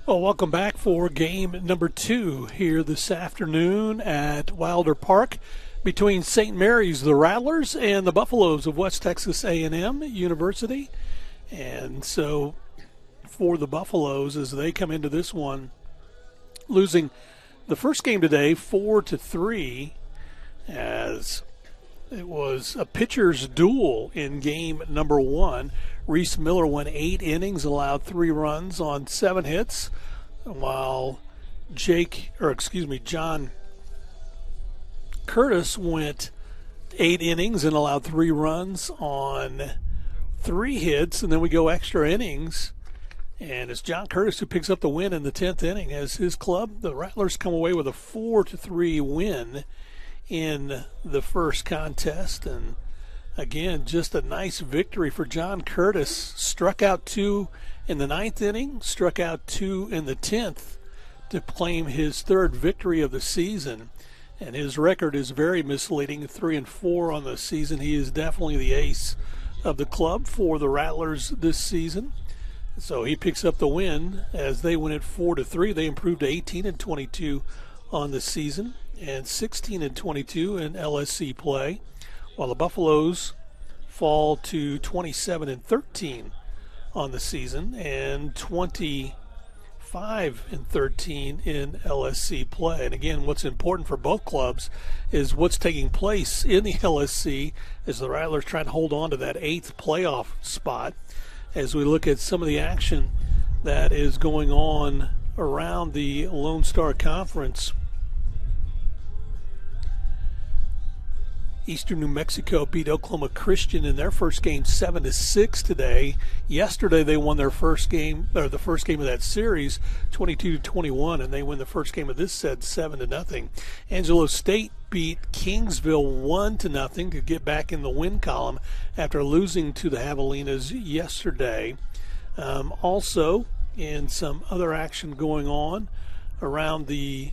Well, welcome back for game number 2 here this afternoon at Wilder Park between St. Mary's, the Rattlers, and the Buffaloes of West Texas A&M University. And so for the Buffaloes, as they come into this one, losing the first game today 4-3, as it was a pitcher's duel in game number 1. Reese Miller went 8 innings, allowed 3 runs on 7 hits, while John Curtis went 8 innings and allowed 3 runs on 3 hits. And then we go extra innings, and it's John Curtis who picks up the win in the 10th inning as his club, the Rattlers, come away with a 4-3 win in the first contest. And again, just a nice victory for John Curtis. Struck out 2 in the 9th inning, struck out 2 in the 10th to claim his 3rd victory of the season. And his record is very misleading, 3-4 on the season. He is definitely the ace of the club for the Rattlers this season. So he picks up the win as they win it 4-3. They improved to 18-22 on the season and 16-22 in LSC play, while the Buffaloes fall to 27-13 on the season and 25-13 in LSC play. And again, what's important for both clubs is what's taking place in the LSC as the Rattlers try to hold on to that 8th playoff spot. As we look at some of the action that is going on around the Lone Star Conference, Eastern New Mexico beat Oklahoma Christian in their first game 7-6 today. Yesterday they won their first game, or the first game of that series, 22-21, and they win the first game of this set 7-0. Angelo State beat Kingsville 1-0 to get back in the win column after losing to the Javelinas yesterday. Also, in some other action going on around the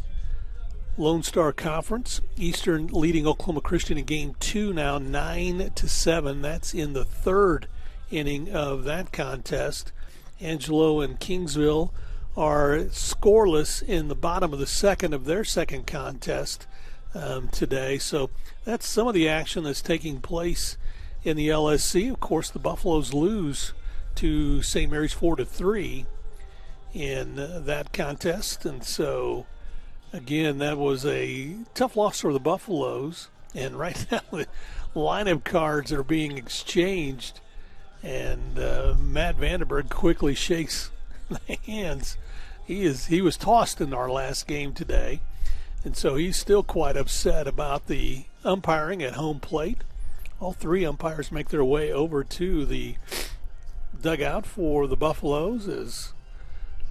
Lone Star Conference, Eastern leading Oklahoma Christian in game 2 now 9-7. That's in the 3rd inning of that contest. Angelo and Kingsville are scoreless in the bottom of the 2nd of their second contest today. So that's some of the action that's taking place in the LSC. Of course, the Buffaloes lose to St. Mary's 4-3 in that contest, and so again, that was a tough loss for the Buffaloes. And right now, the lineup cards are being exchanged. And Matt Vandenberg quickly shakes the hands. He was tossed in our last game today. And so he's still quite upset about the umpiring at home plate. All 3 umpires make their way over to the dugout for the Buffaloes as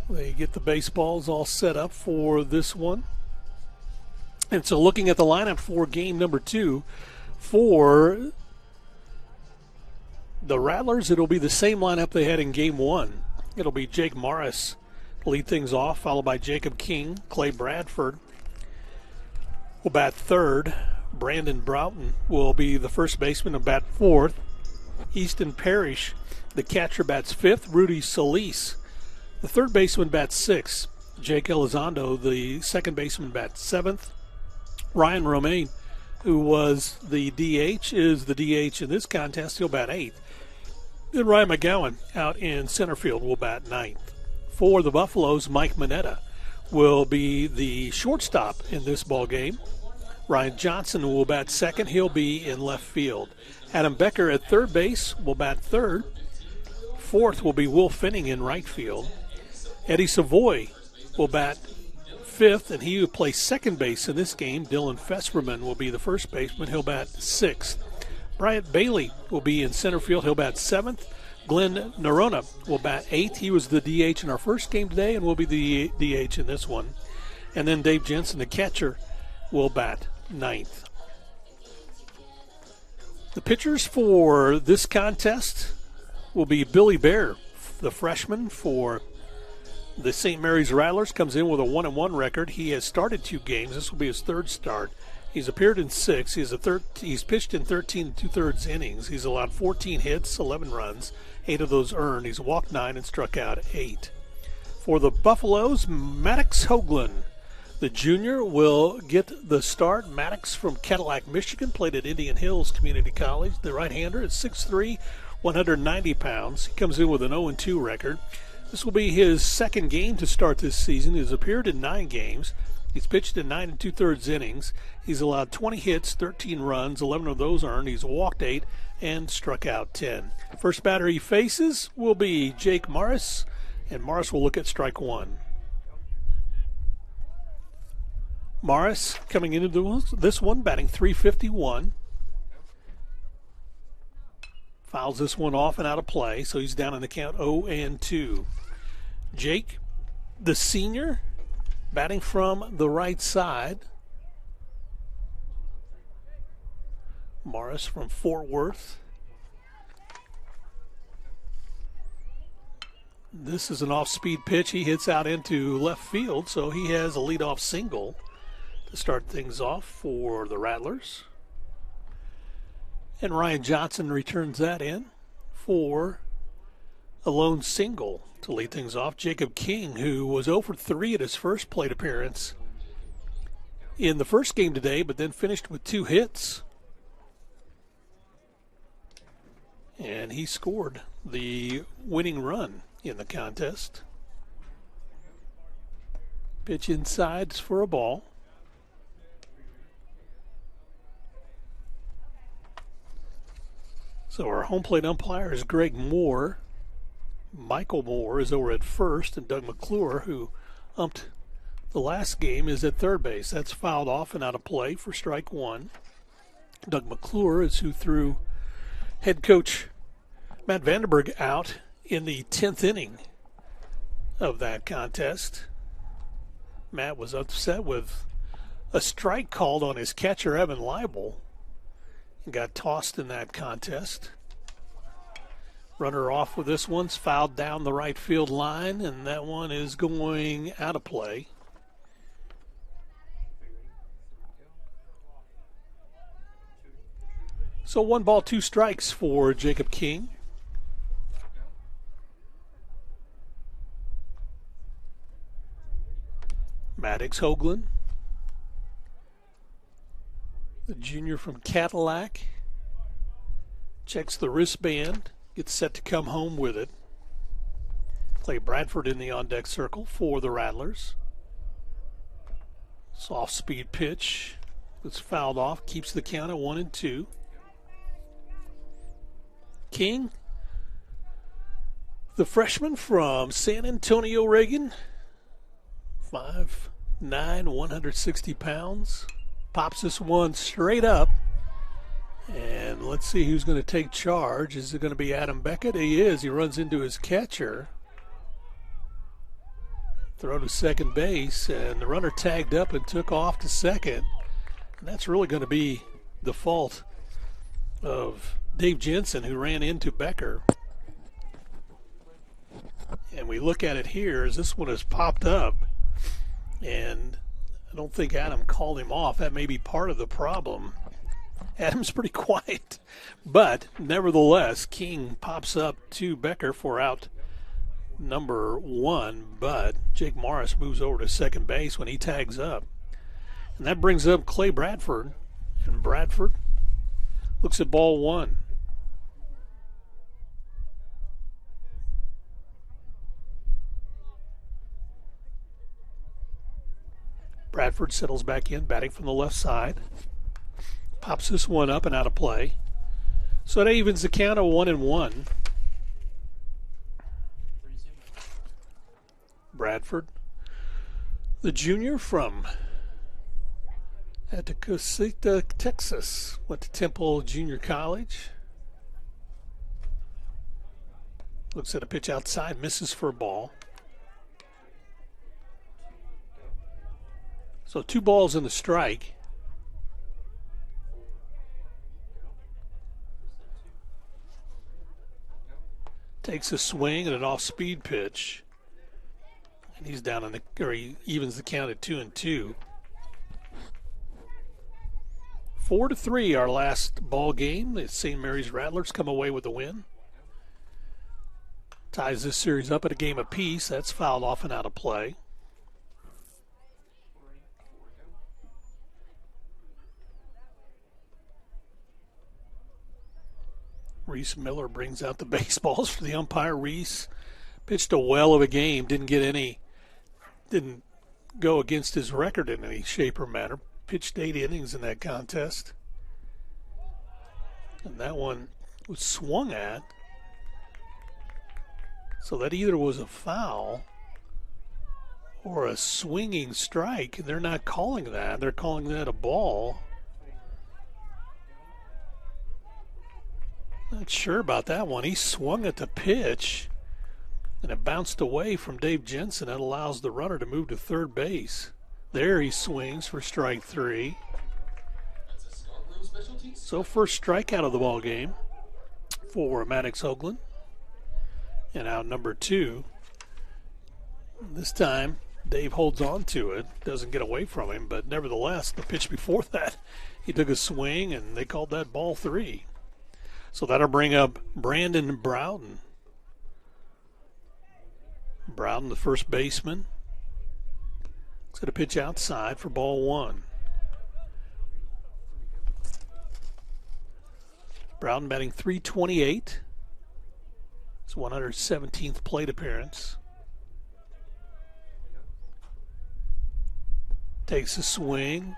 they get the baseballs all set up for this one. And so looking at the lineup for game number 2 for the Rattlers, it'll be the same lineup they had in game 1. It'll be Jake Morris to lead things off, followed by Jacob King. Clay Bradford will bat 3rd. Brandon Broughton will be the first baseman and bat 4th. Easton Parrish, the catcher, bats 5th. Rudy Solis, the 3rd baseman, bats 6th. Jake Elizondo, the 2nd baseman, bats 7th. Ryan Romaine, who was the DH, is the DH in this contest. He'll bat 8th. Then Ryan McGowan out in center field will bat 9th. For the Buffaloes, Mike Mineta will be the shortstop in this ball game. Ryan Johnson will bat 2nd. He'll be in left field. Adam Becker at 3rd base will bat 3rd. 4th will be Will Finning in right field. Eddie Savoy will bat 5th, and he will play 2nd base in this game. Dylan Fesperman will be the first baseman. He'll bat 6th. Bryant Bailey will be in center field. He'll bat 7th. Glenn Norona will bat 8th. He was the DH in our first game today and will be the DH in this one. And then Dave Jensen, the catcher, will bat 9th. The pitchers for this contest will be Billy Bear, the freshman for the St. Mary's Rattlers, comes in with a 1-1 record. He has started 2 games. This will be his 3rd start. He's appeared in 6. He's pitched in 13 2/3 innings. He's allowed 14 hits, 11 runs, 8 of those earned. He's walked 9 and struck out 8. For the Buffaloes, Maddox Hoagland. The junior will get the start. Maddox from Cadillac, Michigan, played at Indian Hills Community College. The right-hander is 6'3", 190 pounds. He comes in with an 0-2 record. This will be his second game to start this season. He's appeared in 9 games. He's pitched in 9 2/3 innings. He's allowed 20 hits, 13 runs, 11 of those earned. He's walked 8 and struck out 10. First batter he faces will be Jake Morris, and Morris will look at strike 1. Morris coming into this one, batting .351. Fouls this one off and out of play, so he's down in the count 0-2. Jake, the senior, batting from the right side. Morris from Fort Worth. This is an off-speed pitch. He hits out into left field, so he has a leadoff single to start things off for the Rattlers. And Ryan Johnson returns that in for a lone single to lead things off. Jacob King, who was 0 for 3 at his first plate appearance in the first game today, but then finished with 2 hits. And he scored the winning run in the contest. Pitch inside for a ball. So our home plate umpire is Greg Moore. Michael Moore is over at first, and Doug McClure, who umped the last game, is at third base. That's fouled off and out of play for strike 1. Doug McClure is who threw head coach Matt Vandenberg out in the 10th inning of that contest. Matt was upset with a strike called on his catcher, Evan Leibel, and got tossed in that contest. Runner off with this one's fouled down the right field line, and that one is going out of play. So 1 ball, 2 strikes for Jacob King. Maddox Hoagland, the junior from Cadillac, checks the wristband, gets set to come home with it. Clay Bradford in the on-deck circle for the Rattlers. Soft speed pitch that's fouled off, keeps the count at 1-2. King, the freshman from San Antonio, Reagan, 5'9", 160 pounds. Pops this one straight up. And let's see who's going to take charge. Is it going to be Adam Beckett? He is. He runs into his catcher. Throw to second base, and the runner tagged up and took off to second. And that's really going to be the fault of Dave Jensen, who ran into Becker. And we look at it here as this one has popped up. And I don't think Adam called him off. That may be part of the problem. Adam's pretty quiet. But nevertheless, King pops up to Becker for out number 1. But Jake Morris moves over to second base when he tags up. And that brings up Clay Bradford. And Bradford looks at ball 1. Bradford settles back in, batting from the left side. Pops this one up and out of play. So that evens the count of 1-1. Bradford, the junior from Atascocita, Texas, went to Temple Junior College. Looks at a pitch outside, misses for a ball. So 2 balls in the strike. Takes a swing at an off-speed pitch. And he's down in the, or he evens the count at 2-2. 4-3 our last ball game. The St. Mary's Rattlers come away with the win. Ties this series up at a game apiece. That's fouled off and out of play. Reese Miller brings out the baseballs for the umpire. Reese pitched a well of a game. Didn't go against his record in any shape or manner. Pitched 8 innings in that contest. And that one was swung at. So that either was a foul or a swinging strike. And they're not calling that. They're calling that a ball. Not sure about that one. He swung at the pitch, and it bounced away from Dave Jensen. That allows the runner to move to third base. There he swings for strike 3. So first strikeout of the ball game for Maddox Hoagland. And out number 2. This time, Dave holds on to it. Doesn't get away from him, but nevertheless, the pitch before that, he took a swing, and they called that ball 3. So that'll bring up Brandon Broughton. Broughton, the first baseman. He's going to pitch outside for ball 1. Broughton batting .328. It's 117th plate appearance. Takes a swing.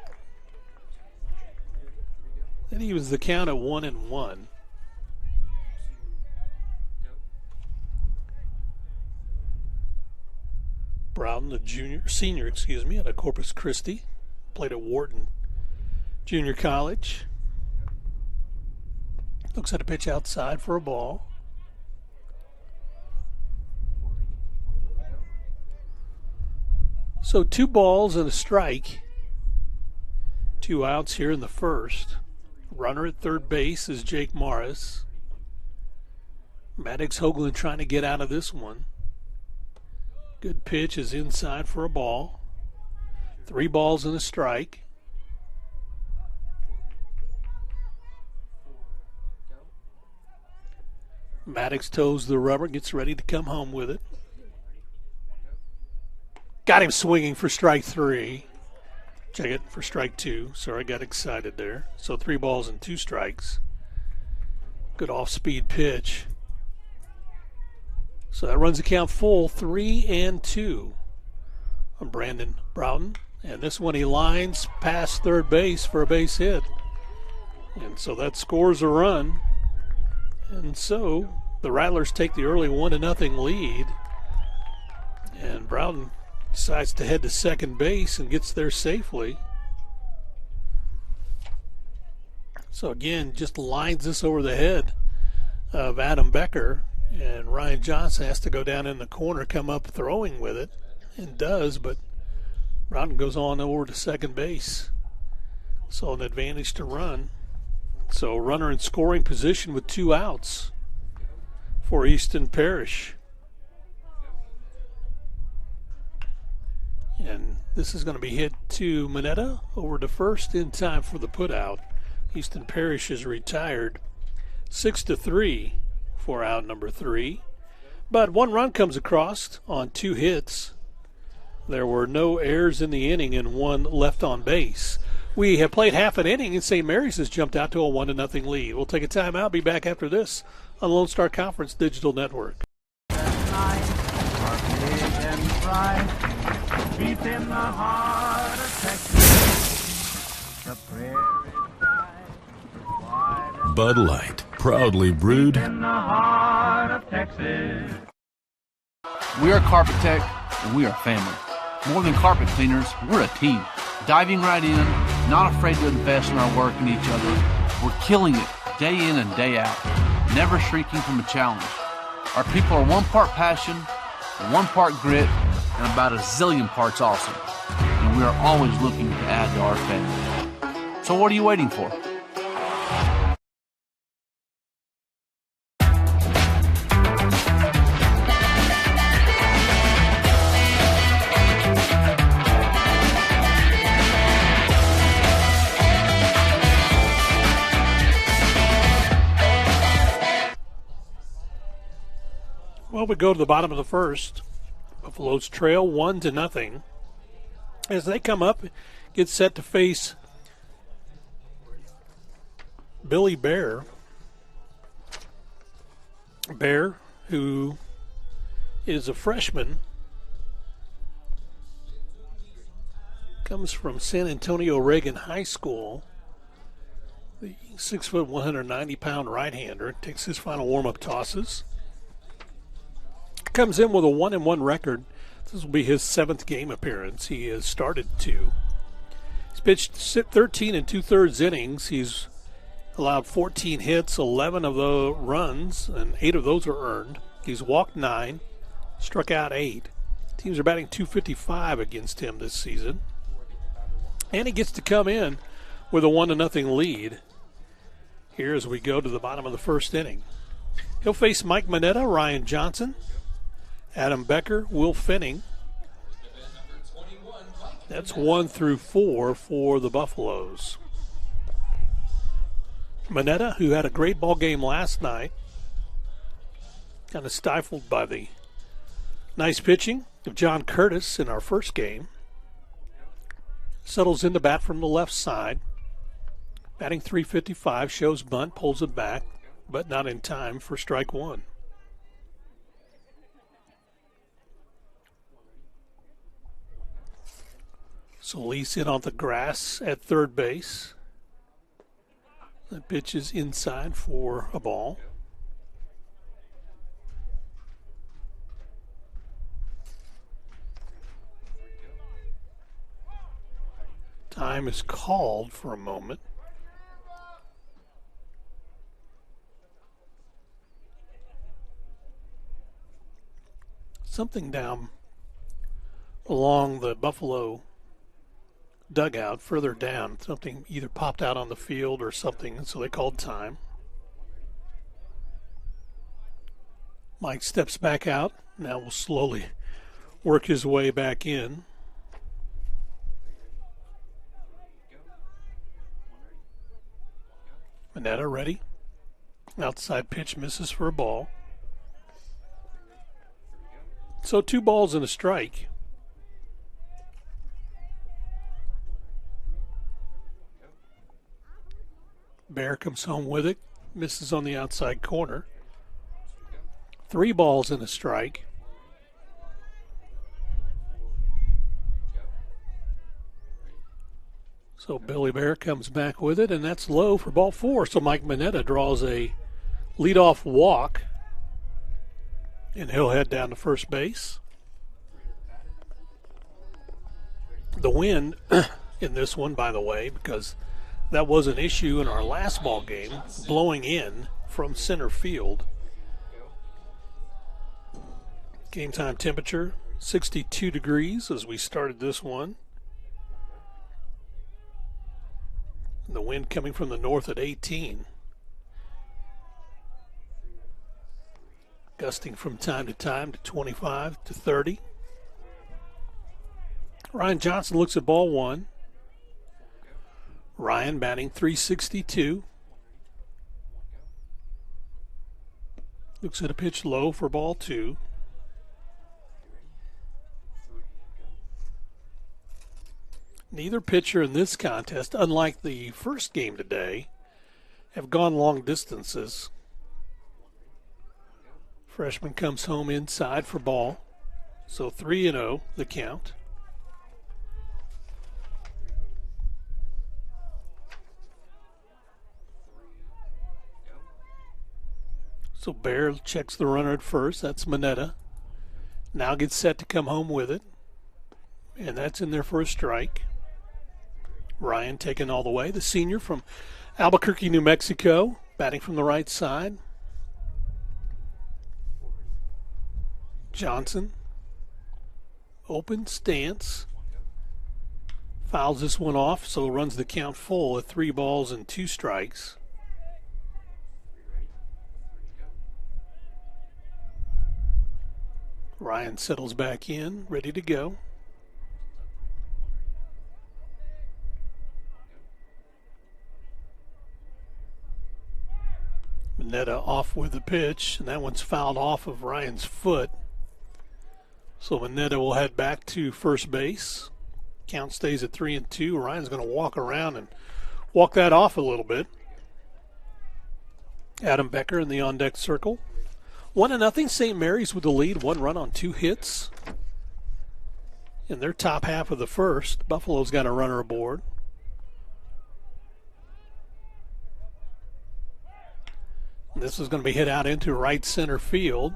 And evens the count at 1-1. Broughton, the senior, out of Corpus Christi, played at Wharton Junior College. Looks at a pitch outside for a ball. So 2 balls and a strike. 2 outs here in the first. Runner at third base is Jake Morris. Maddox Hoagland trying to get out of this one. Good pitch is inside for a ball. 3 balls and a strike. Maddox toes the rubber, gets ready to come home with it. Got him swinging for strike 3. Check it for strike 2. Sorry, I got excited there. So 3 balls and 2 strikes. Good off-speed pitch. So that runs the count full, 3-2 on Brandon Broughton. And this one he lines past third base for a base hit. And so that scores a run. And so the Rattlers take the early 1-0 lead. And Broughton decides to head to second base and gets there safely. So again, just lines this over the head of Adam Becker. And Ryan Johnson has to go down in the corner, come up throwing with it, and does, but Broughton goes on over to second base. So an advantage to run. So runner in scoring position with 2 outs for Easton Parrish. And this is going to be hit to Mineta over to first in time for the putout. Easton Parrish is retired. 6-3 for out number 3. But 1 run comes across on 2 hits. There were no errors in the inning and 1 left on base. We have played half an inning and St. Mary's has jumped out to a 1-0 lead. We'll take a timeout, be back after this on Lone Star Conference Digital Network. Deep in the heart of Texas, the Bud Light, proudly brewed in the heart of Texas. We are Carpet Tech, and we are family. More than carpet cleaners, we're a team. Diving right in, not afraid to invest in our work and each other. We're killing it day in and day out, never shrinking from a challenge. Our people are 1 part passion, 1 part grit, and about a zillion parts awesome. And we are always looking to add to our family. So what are you waiting for? Well, we go to the bottom of the first. Buffaloes trail 1-0. As they come up, get set to face Billy Bear. Bear, who is a freshman, comes from San Antonio Reagan High School. The 6', 190-pound right-hander takes his final warm-up tosses. Comes in with a 1-1 record. This will be his 7th game appearance. He has started 2. He's pitched 13 2/3 innings. He's allowed 14 hits, 11 of the runs, and 8 of those are earned. He's walked 9, struck out 8. Teams are batting .255 against him this season. And he gets to come in with a 1-0 lead here as we go to the bottom of the first inning. He'll face Mike Mineta, Ryan Johnson, Adam Becker, Will Finning. That's 1 through 4 for the Buffaloes. Mineta, who had a great ball game last night, kind of stifled by the nice pitching of John Curtis in our first game, settles in to bat from the left side. Batting .355, shows bunt, pulls it back, but not in time for strike 1. Solis in on the grass at third base. The pitch is inside for a ball. Time is called for a moment. Something down along the Buffalo dugout further down. Something either popped out on the field or something, so they called time. Mike steps back out. Now will slowly work his way back in. Mineta ready. Outside pitch misses for a ball. So 2 balls and a strike. Bear comes home with it, misses on the outside corner. 3 balls and a strike. So Billy Bear comes back with it, and that's low for ball 4. So Mike Mineta draws a leadoff walk, and he'll head down to first base. The wind in this one, by the way, because that was an issue in our last ball game, blowing in from center field. Game time temperature, 62 degrees as we started this one. And the wind coming from the north at 18. Gusting from time to time to 25 to 30. Ryan Johnson looks at ball 1. Ryan batting .362. Looks at a pitch low for ball 2. Neither pitcher in this contest, unlike the first game today, have gone long distances. Freshman comes home inside for ball. So 3-0 the count. So Bear checks the runner at first. That's Mineta. Now gets set to come home with it. And that's in there for a strike. Ryan taken all the way. The senior from Albuquerque, New Mexico, batting from the right side. Johnson. Open stance. Fouls this one off, so runs the count full at 3 balls and 2 strikes. Ryan settles back in, ready to go. Mineta off with the pitch, and that one's fouled off of Ryan's foot. So Mineta will head back to first base. Count stays at 3-2. Ryan's going to walk around and walk that off a little bit. Adam Becker in the on-deck circle. 1-0, St. Mary's with the lead. 1 run on 2 hits. In their top half of the first, Buffalo's got a runner aboard. This is going to be hit out into right center field.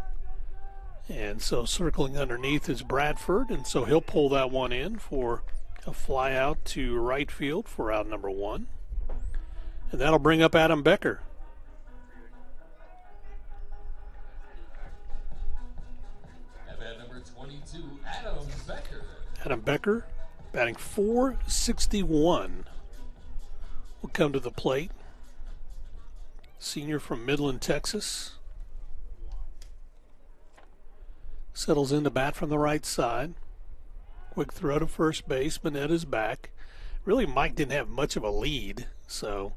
And so circling underneath is Bradford, and so he'll pull that one in for a fly out to right field for out number 1. And that'll bring up Adam Becker. At number 22, Adam Becker. Adam Becker, batting .461, will come to the plate. Senior from Midland, Texas. Settles in to bat from the right side. Quick throw to first base. Mineta's back. Really, Mike didn't have much of a lead, so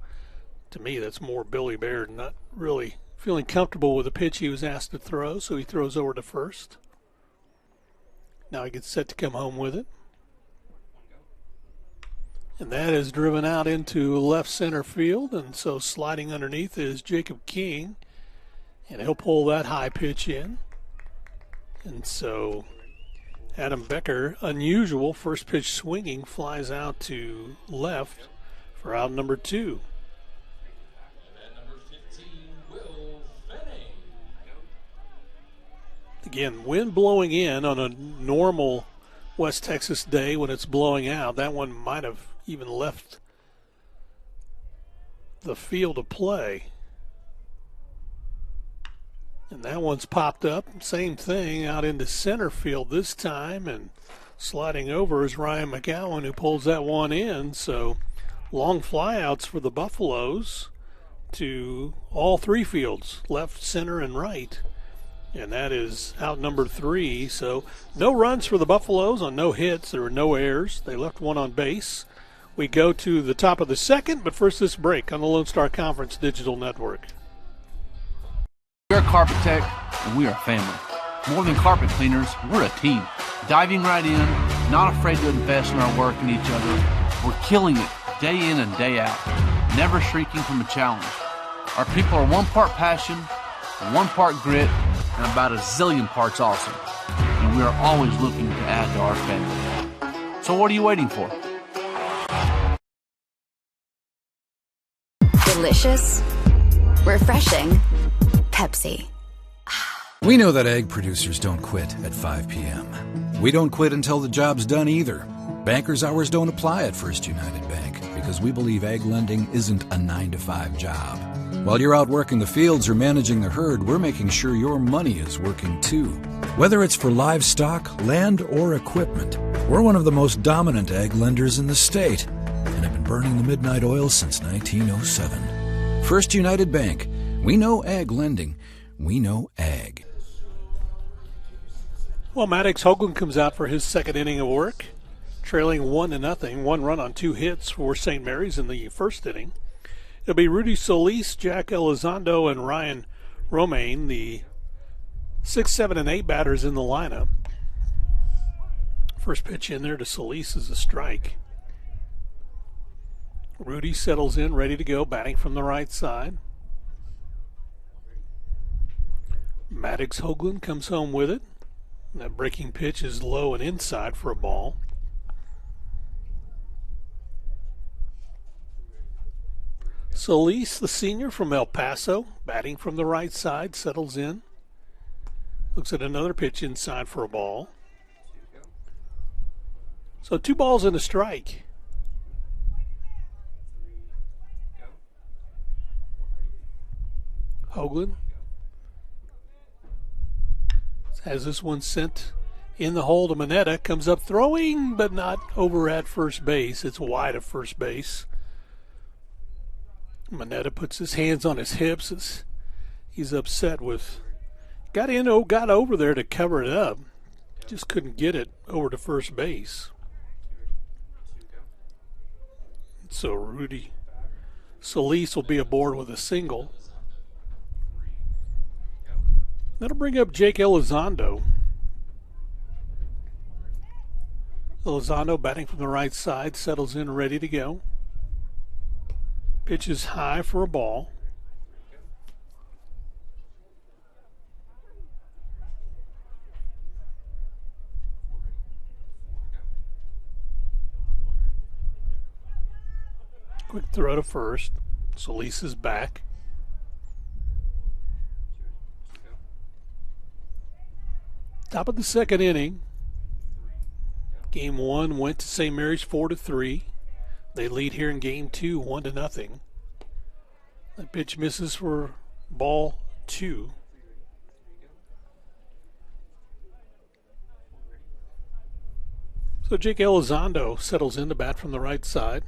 to me that's more Billy Baird not really feeling comfortable with the pitch he was asked to throw, so he throws over to first. Now he gets set to come home with it. And that is driven out into left center field, and so sliding underneath is Jacob King, and he'll pull that high pitch in. And so Adam Becker, unusual first pitch swinging, flies out to left for out number 2. At number 15, Will Fenning. Again, wind blowing in on a normal West Texas day when it's blowing out. That one might have even left the field of play. And that one's popped up. Same thing out into center field this time. And sliding over is Ryan McGowan, who pulls that one in. So long flyouts for the Buffaloes to all 3 fields, left, center, and right. And that is out number 3. So no runs for the Buffaloes on no hits. There were no errors. They left 1 on base. We go to the top of the second, but first this break on the Lone Star Conference Digital Network. We are Carpet Tech, and we are family. More than carpet cleaners, we're a team. Diving right in, not afraid to invest in our work and each other. We're killing it day in and day out, never shrinking from a challenge. Our people are 1 part passion, 1 part grit, and about a zillion parts awesome. And we are always looking to add to our family. So what are you waiting for? Delicious, refreshing. Pepsi. We know that egg producers don't quit at 5 p.m. We don't quit until the job's done either. Bankers' hours don't apply at First United Bank because we believe egg lending isn't a 9-to-5 job. While you're out working the fields or managing the herd, we're making sure your money is working too. Whether it's for livestock, land, or equipment, we're one of the most dominant egg lenders in the state and have been burning the midnight oil since 1907. First United Bank. We know ag lending. We know ag. Well, Maddox Hoagland comes out for his second inning of work, trailing 1-0. 1 run on 2 hits for St. Mary's in the first inning. It'll be Rudy Solis, Jack Elizondo, and Ryan Romaine, the 6, 7, and 8 batters in the lineup. First pitch in there to Solis is a strike. Rudy settles in, ready to go, batting from the right side. Maddox Hoagland comes home with it. That breaking pitch is low and inside for a ball. Solis, the senior from El Paso, batting from the right side, settles in. Looks at another pitch inside for a ball. So 2 balls and a strike. Hoagland has this one sent in the hole to Mineta. Comes up throwing, but not over at first base. It's wide of first base. Mineta puts his hands on his hips. He's upset with. Got over there to cover it up. Just couldn't get it over to first base. So Rudy Solis will be aboard with a single. That'll bring up Jake Elizondo. Elizondo batting from the right side, settles in ready to go. Pitch is high for a ball. Quick throw to first. Solis is back. Top of the second inning. Game 1 went to St. Mary's 4-3. They lead here in game 2, 1-0. The pitch misses for ball 2. So Jake Elizondo settles in to bat from the right side.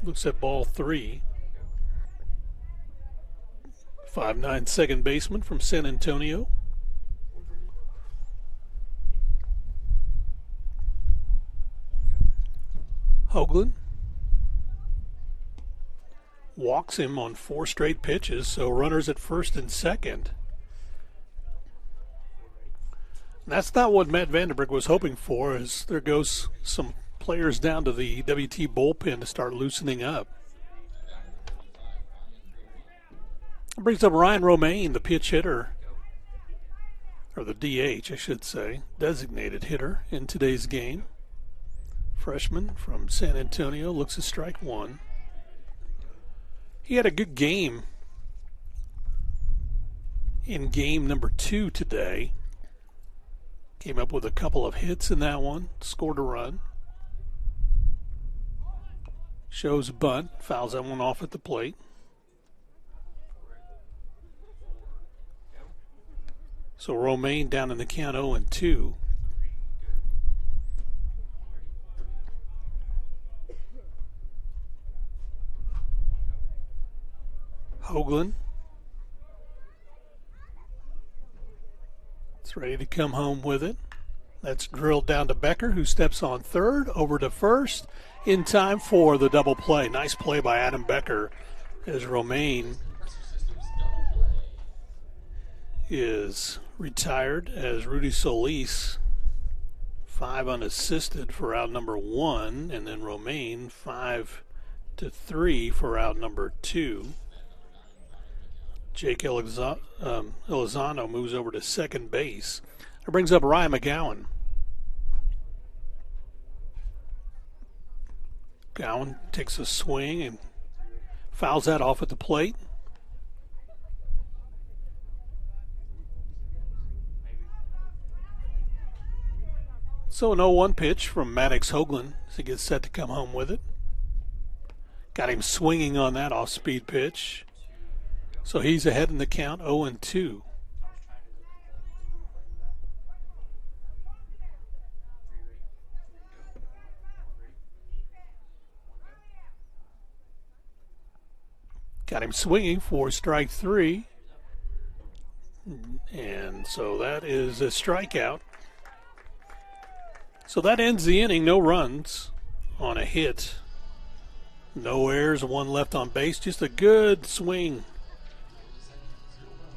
Looks at ball 3. 5'9" second baseman from San Antonio. Hoagland walks him on 4 straight pitches, so runners at first and second. That's not what Matt Vandenberg was hoping for, as there goes some players down to the WT bullpen to start loosening up. It brings up Ryan Romaine, the pitch hitter, or the DH, I should say, designated hitter in today's game. Freshman from San Antonio, looks at strike 1. He had a good game in game number 2 today. Came up with a couple of hits in that one, scored a run. Shows a bunt, fouls that one off at the plate. So Romaine down in the count 0-2. Hoagland. It's ready to come home with it. That's drilled down to Becker, who steps on third, over to first, in time for the double play. Nice play by Adam Becker as Romaine is retired, as Rudy Solis 5 unassisted for out number 1, and then Romaine 5-3 for out number 2. Jake Elizondo moves over to second base. That brings up Ryan McGowan. McGowan takes a swing and fouls that off at the plate. So an 0-1 pitch from Maddox Hoagland as he gets set to come home with it. Got him swinging on that off-speed pitch. So he's ahead in the count, 0-2. Got him swinging for strike 3. And so that is a strikeout. So that ends the inning. No runs on a hit. No errors, 1 left on base. Just a good swing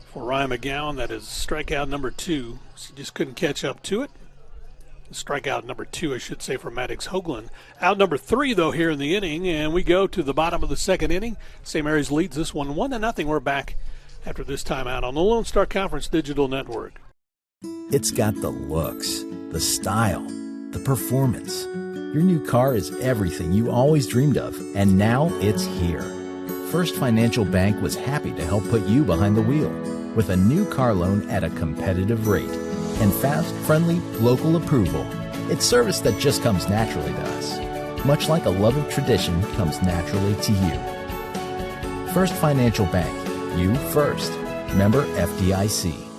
for Ryan McGowan. That is strikeout number 2. So just couldn't catch up to it. Strikeout number 2, I should say, for Maddox Hoagland. Out number 3, though, here in the inning, and we go to the bottom of the second inning. St. Mary's leads this one 1-0. We're back after this timeout on the Lone Star Conference Digital Network. It's got the looks, the style, the performance. Your new car is everything you always dreamed of, and now it's here. First Financial Bank was happy to help put you behind the wheel with a new car loan at a competitive rate and fast, friendly, local approval. It's service that just comes naturally to us, much like a love of tradition comes naturally to you. First Financial Bank, you first. Member FDIC.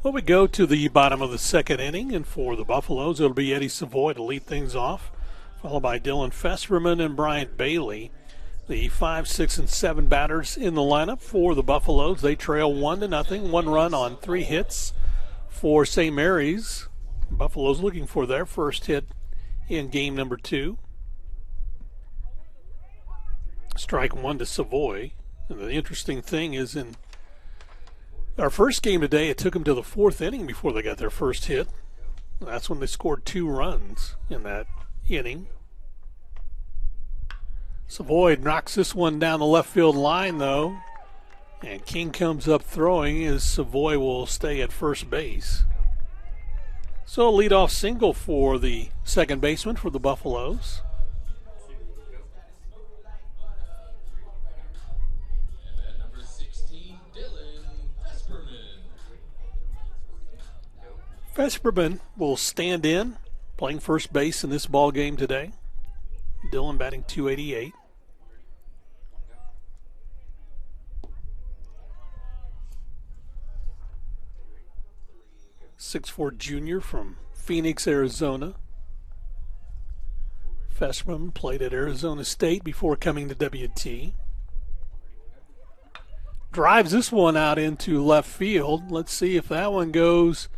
Well, we go to the bottom of the second inning, and for the Buffaloes, it'll be Eddie Savoy to lead things off, followed by Dylan Festerman and Bryant Bailey. The 5, 6, and 7 batters in the lineup for the Buffaloes. They trail 1-0, 1 run on 3 hits for St. Mary's. Buffaloes looking for their first hit in game number 2. Strike 1 to Savoy. And the interesting thing is in our first game today, it took them to the 4th inning before they got their first hit. That's when they scored 2 runs in that inning. Savoy knocks this one down the left field line, though. And King comes up throwing as Savoy will stay at first base. So a leadoff single for the second baseman for the Buffaloes. And at number 16, Dylan Vesperman. Vesperman will stand in, playing first base in this ball game today. Dylan batting .288. 6'4" junior from Phoenix, Arizona. Vesperman played at Arizona State before coming to WT. Drives this one out into left field. Let's see if that one goes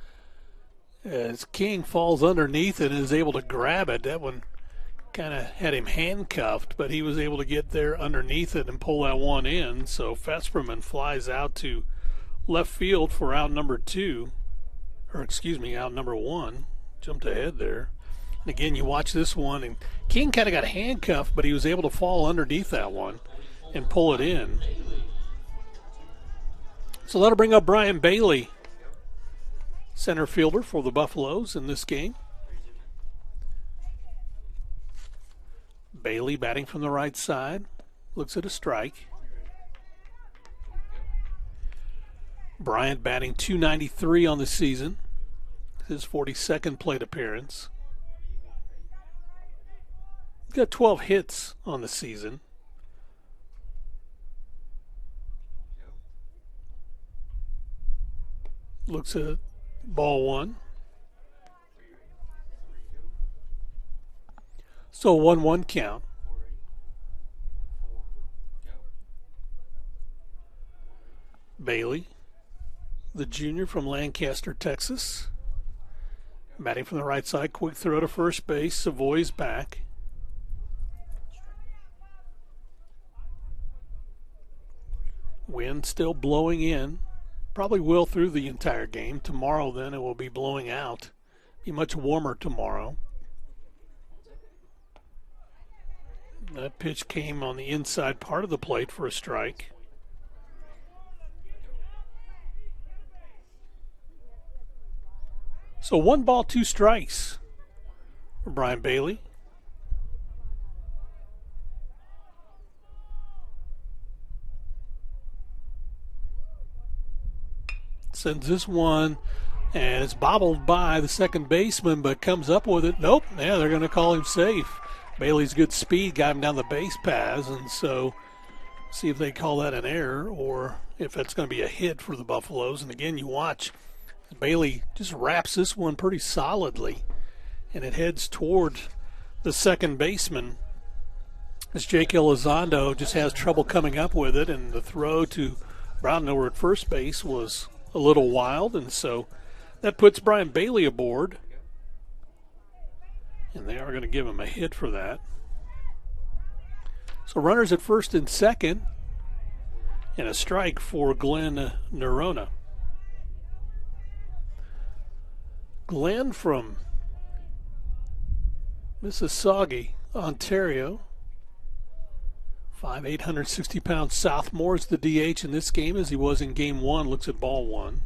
as King falls underneath it and is able to grab it. That one kind of had him handcuffed, but he was able to get there underneath it and pull that one in. So Vesperman flies out to left field for out number 2. Out number 1. Jumped ahead there. And again, you watch this one, and King kind of got handcuffed, but he was able to fall underneath that one and pull it in. So that'll bring up Brian Bailey, center fielder for the Buffaloes in this game. Bailey batting from the right side. Looks at a strike. Bryant batting .293 on the season. His 42nd plate appearance. He's got 12 hits on the season. Looks at ball 1. So 1-1 count. Bailey, the junior from Lancaster, Texas. Batting from the right side, quick throw to first base. Savoy's back. Wind still blowing in. Probably will through the entire game. Tomorrow then it will be blowing out. Be much warmer tomorrow. That pitch came on the inside part of the plate for a strike. So 1 ball, 2 strikes for Brian Bailey. Sends this one, and it's bobbled by the second baseman, but comes up with it. Nope, yeah, they're going to call him safe. Bailey's good speed got him down the base paths, and so see if they call that an error or if that's going to be a hit for the Buffaloes. And again, you watch, Bailey just wraps this one pretty solidly, and it heads toward the second baseman as Jake Elizondo just has trouble coming up with it, and the throw to Brown over at first base was a little wild, and so that puts Brian Bailey aboard, and they are going to give him a hit for that. So runners at first and second, and a strike for Glenn Nerona. Glenn from Mississauga, Ontario. 5'8", 160-pound sophomore is the DH in this game, as he was in game 1. Looks at ball 1.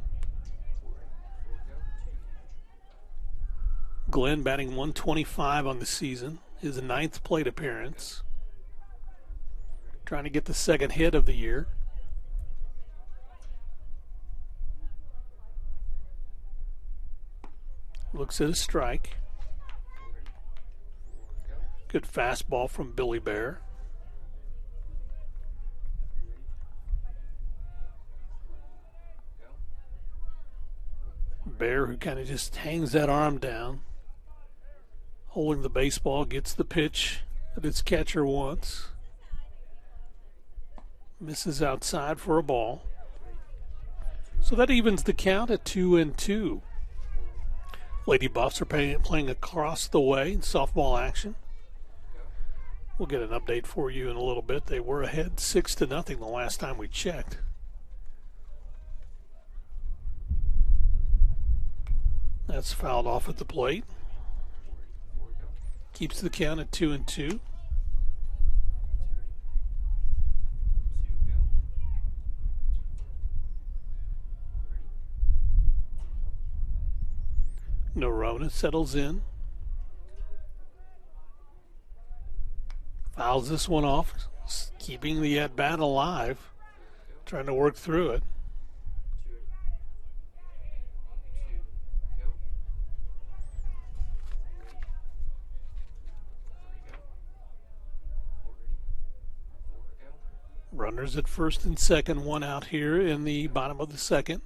Glenn batting .125 on the season. His 9th plate appearance. Trying to get the second hit of the year. Looks at a strike. Good fastball from Billy Bear. Bear, who kind of just hangs that arm down, holding the baseball, gets the pitch that its catcher wants. Misses outside for a ball. So that evens the count at 2-2. Lady Buffs are playing across the way in softball action. We'll get an update for you in a little bit. They were ahead 6-0 the last time we checked. That's fouled off at the plate. Keeps the count at 2-2. Nerona settles in. Fouls this one off, keeping the at-bat alive, trying to work through it. Runners at first and second, one out here in the bottom of the second.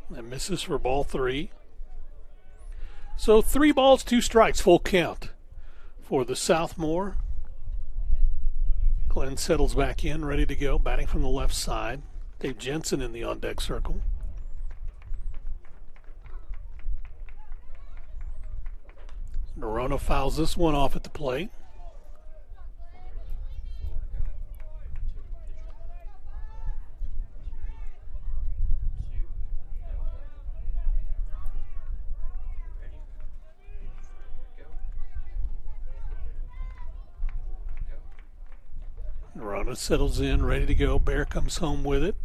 That misses for ball 3. So 3 balls, 2 strikes, full count for the Southmore. Glenn settles back in, ready to go, batting from the left side. Dave Jensen in the on-deck circle. Nerona fouls this one off at the plate. Nerona settles in, ready to go. Bear comes home with it.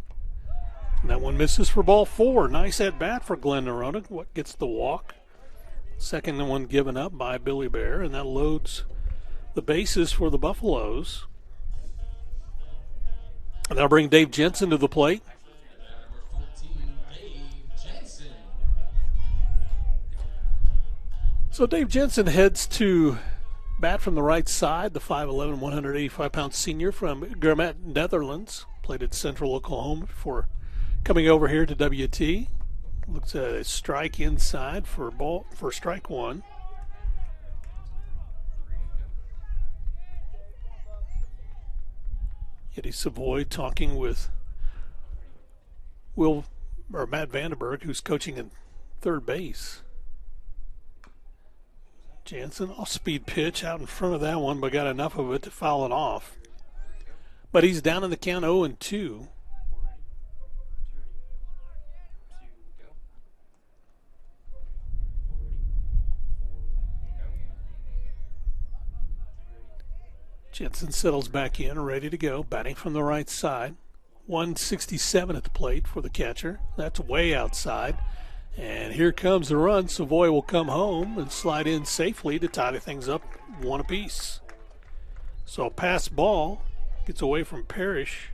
And that one misses for ball 4. Nice at bat for Glenn Nerona. What gets the walk? Second one given up by Billy Bear, and that loads the bases for the Buffaloes. And that'll bring Dave Jensen to the plate. Number 14, Dave Jensen. So Dave Jensen heads to bat from the right side, the 5'11", 185-pound senior from Gramet, Netherlands. Played at Central Oklahoma before coming over here to WT. Looks at a strike inside for strike 1. Eddie Savoy talking with Matt Vandenberg, who's coaching in third base. Jansen, off-speed pitch out in front of that one, but got enough of it to foul it off. But he's down in the count 0-2. Jensen settles back in, ready to go, batting from the right side. 167 at the plate for the catcher. That's way outside. And here comes the run. Savoy will come home and slide in safely to tie things up 1 apiece. So pass ball gets away from Parrish.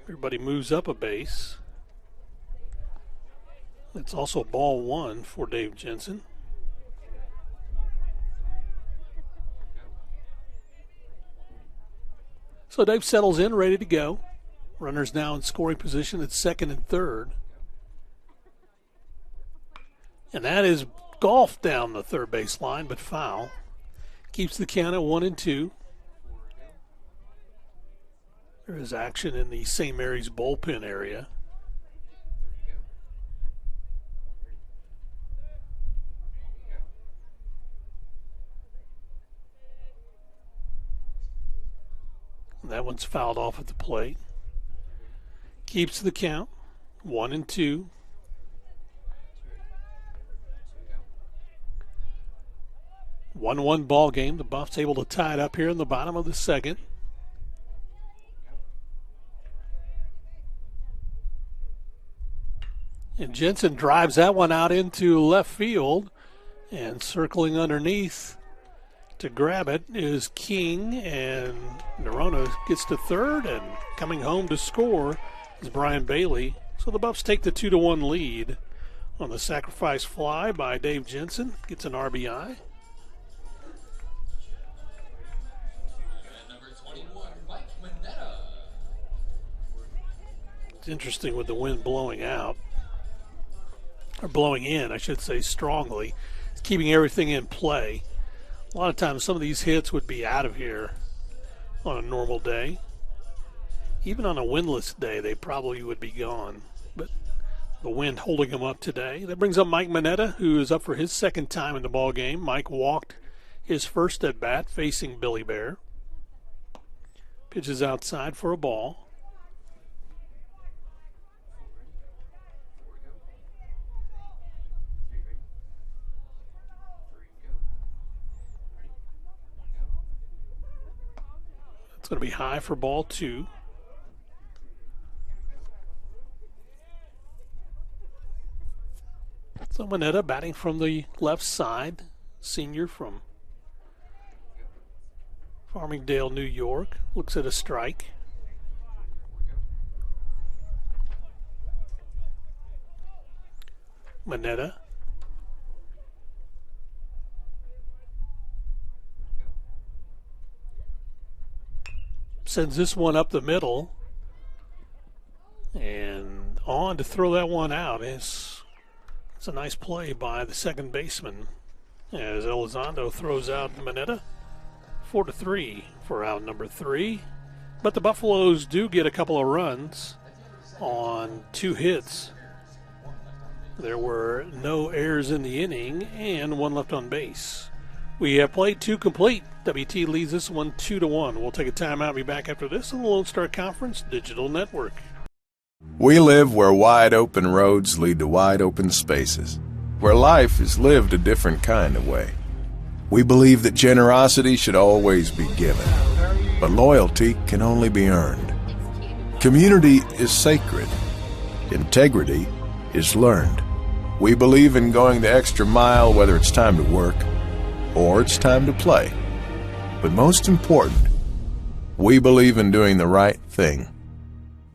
Everybody moves up a base. It's also ball 1 for Dave Jensen. So Dave settles in, ready to go. Runners now in scoring position at second and third. And that is golfed down the third base line, but foul. Keeps the count at 1-2. There is action in the St. Mary's bullpen area. And that one's fouled off at the plate. Keeps the count 1-2. 1-1 ball game. The Buffs able to tie it up here in the bottom of the second. And Jensen drives that one out into left field, and circling underneath to grab it is King, and Nerona gets to third, and coming home to score is Brian Bailey. So the Buffs take the 2-1 lead on the sacrifice fly by Dave Jensen. Gets an RBI. Number 21, Mike Mineta. It's interesting with the wind blowing out, or blowing in, I should say, strongly. It's keeping everything in play. A lot of times some of these hits would be out of here on a normal day. Even on a windless day, they probably would be gone. But the wind holding them up today. That brings up Mike Mineta, who is up for his second time in the ball game. Mike walked his first at bat facing Billy Bear. Pitches outside for a ball. It's going to be high for ball 2. So Mineta batting from the left side, senior from Farmingdale, New York, looks at a strike. Mineta. Sends this one up the middle and on to throw that one out. It's a nice play by the second baseman as Elizondo throws out Mineta. 4-3 for out number 3. But the Buffaloes do get a couple of runs on 2 hits. There were no errors in the inning and 1 left on base. We have played 2 complete. WT leads this one 2-1. We'll take a timeout and be back after this on the Lone Star Conference Digital Network. We live where wide open roads lead to wide open spaces, where life is lived a different kind of way. We believe that generosity should always be given, but loyalty can only be earned. Community is sacred. Integrity is learned. We believe in going the extra mile, whether it's time to work or it's time to play. But most important, we believe in doing the right thing,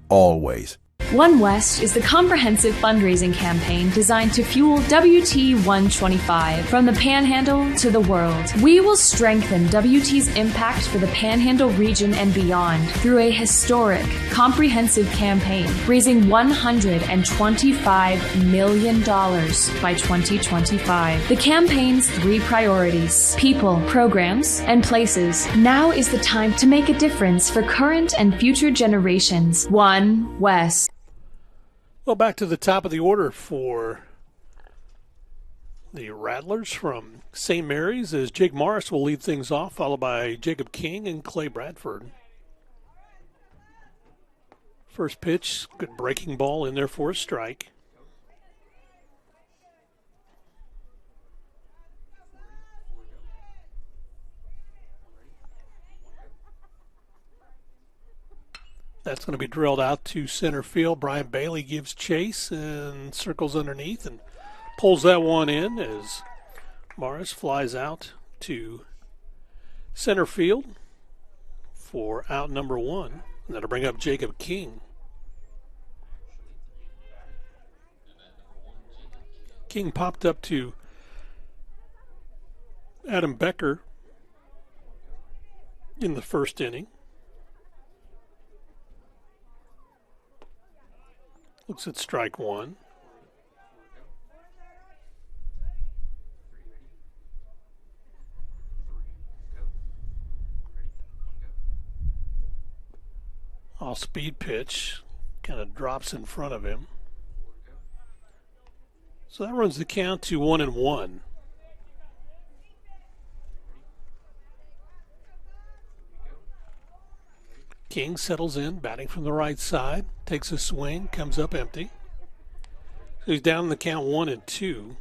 always. One West is the comprehensive fundraising campaign designed to fuel WT 125 from the Panhandle to the world. We will strengthen WT's impact for the Panhandle region and beyond through a historic, comprehensive campaign, raising $125 million by 2025. The campaign's 3 priorities: people, programs, and places. Now is the time to make a difference for current and future generations. One West. Well, back to the top of the order for the Rattlers from St. Mary's as Jake Morris will lead things off, followed by Jacob King and Clay Bradford. First pitch, good breaking ball in there for a strike. That's going to be drilled out to center field. Brian Bailey gives chase and circles underneath and pulls that one in as Morris flies out to center field for out number 1. And that'll bring up Jacob King. King popped up to Adam Becker in the first inning. Looks at strike 1. All speed pitch, kind of drops in front of him. So that runs the count to 1-1. King settles in, batting from the right side, takes a swing, comes up empty. So he's down in the count 1-2.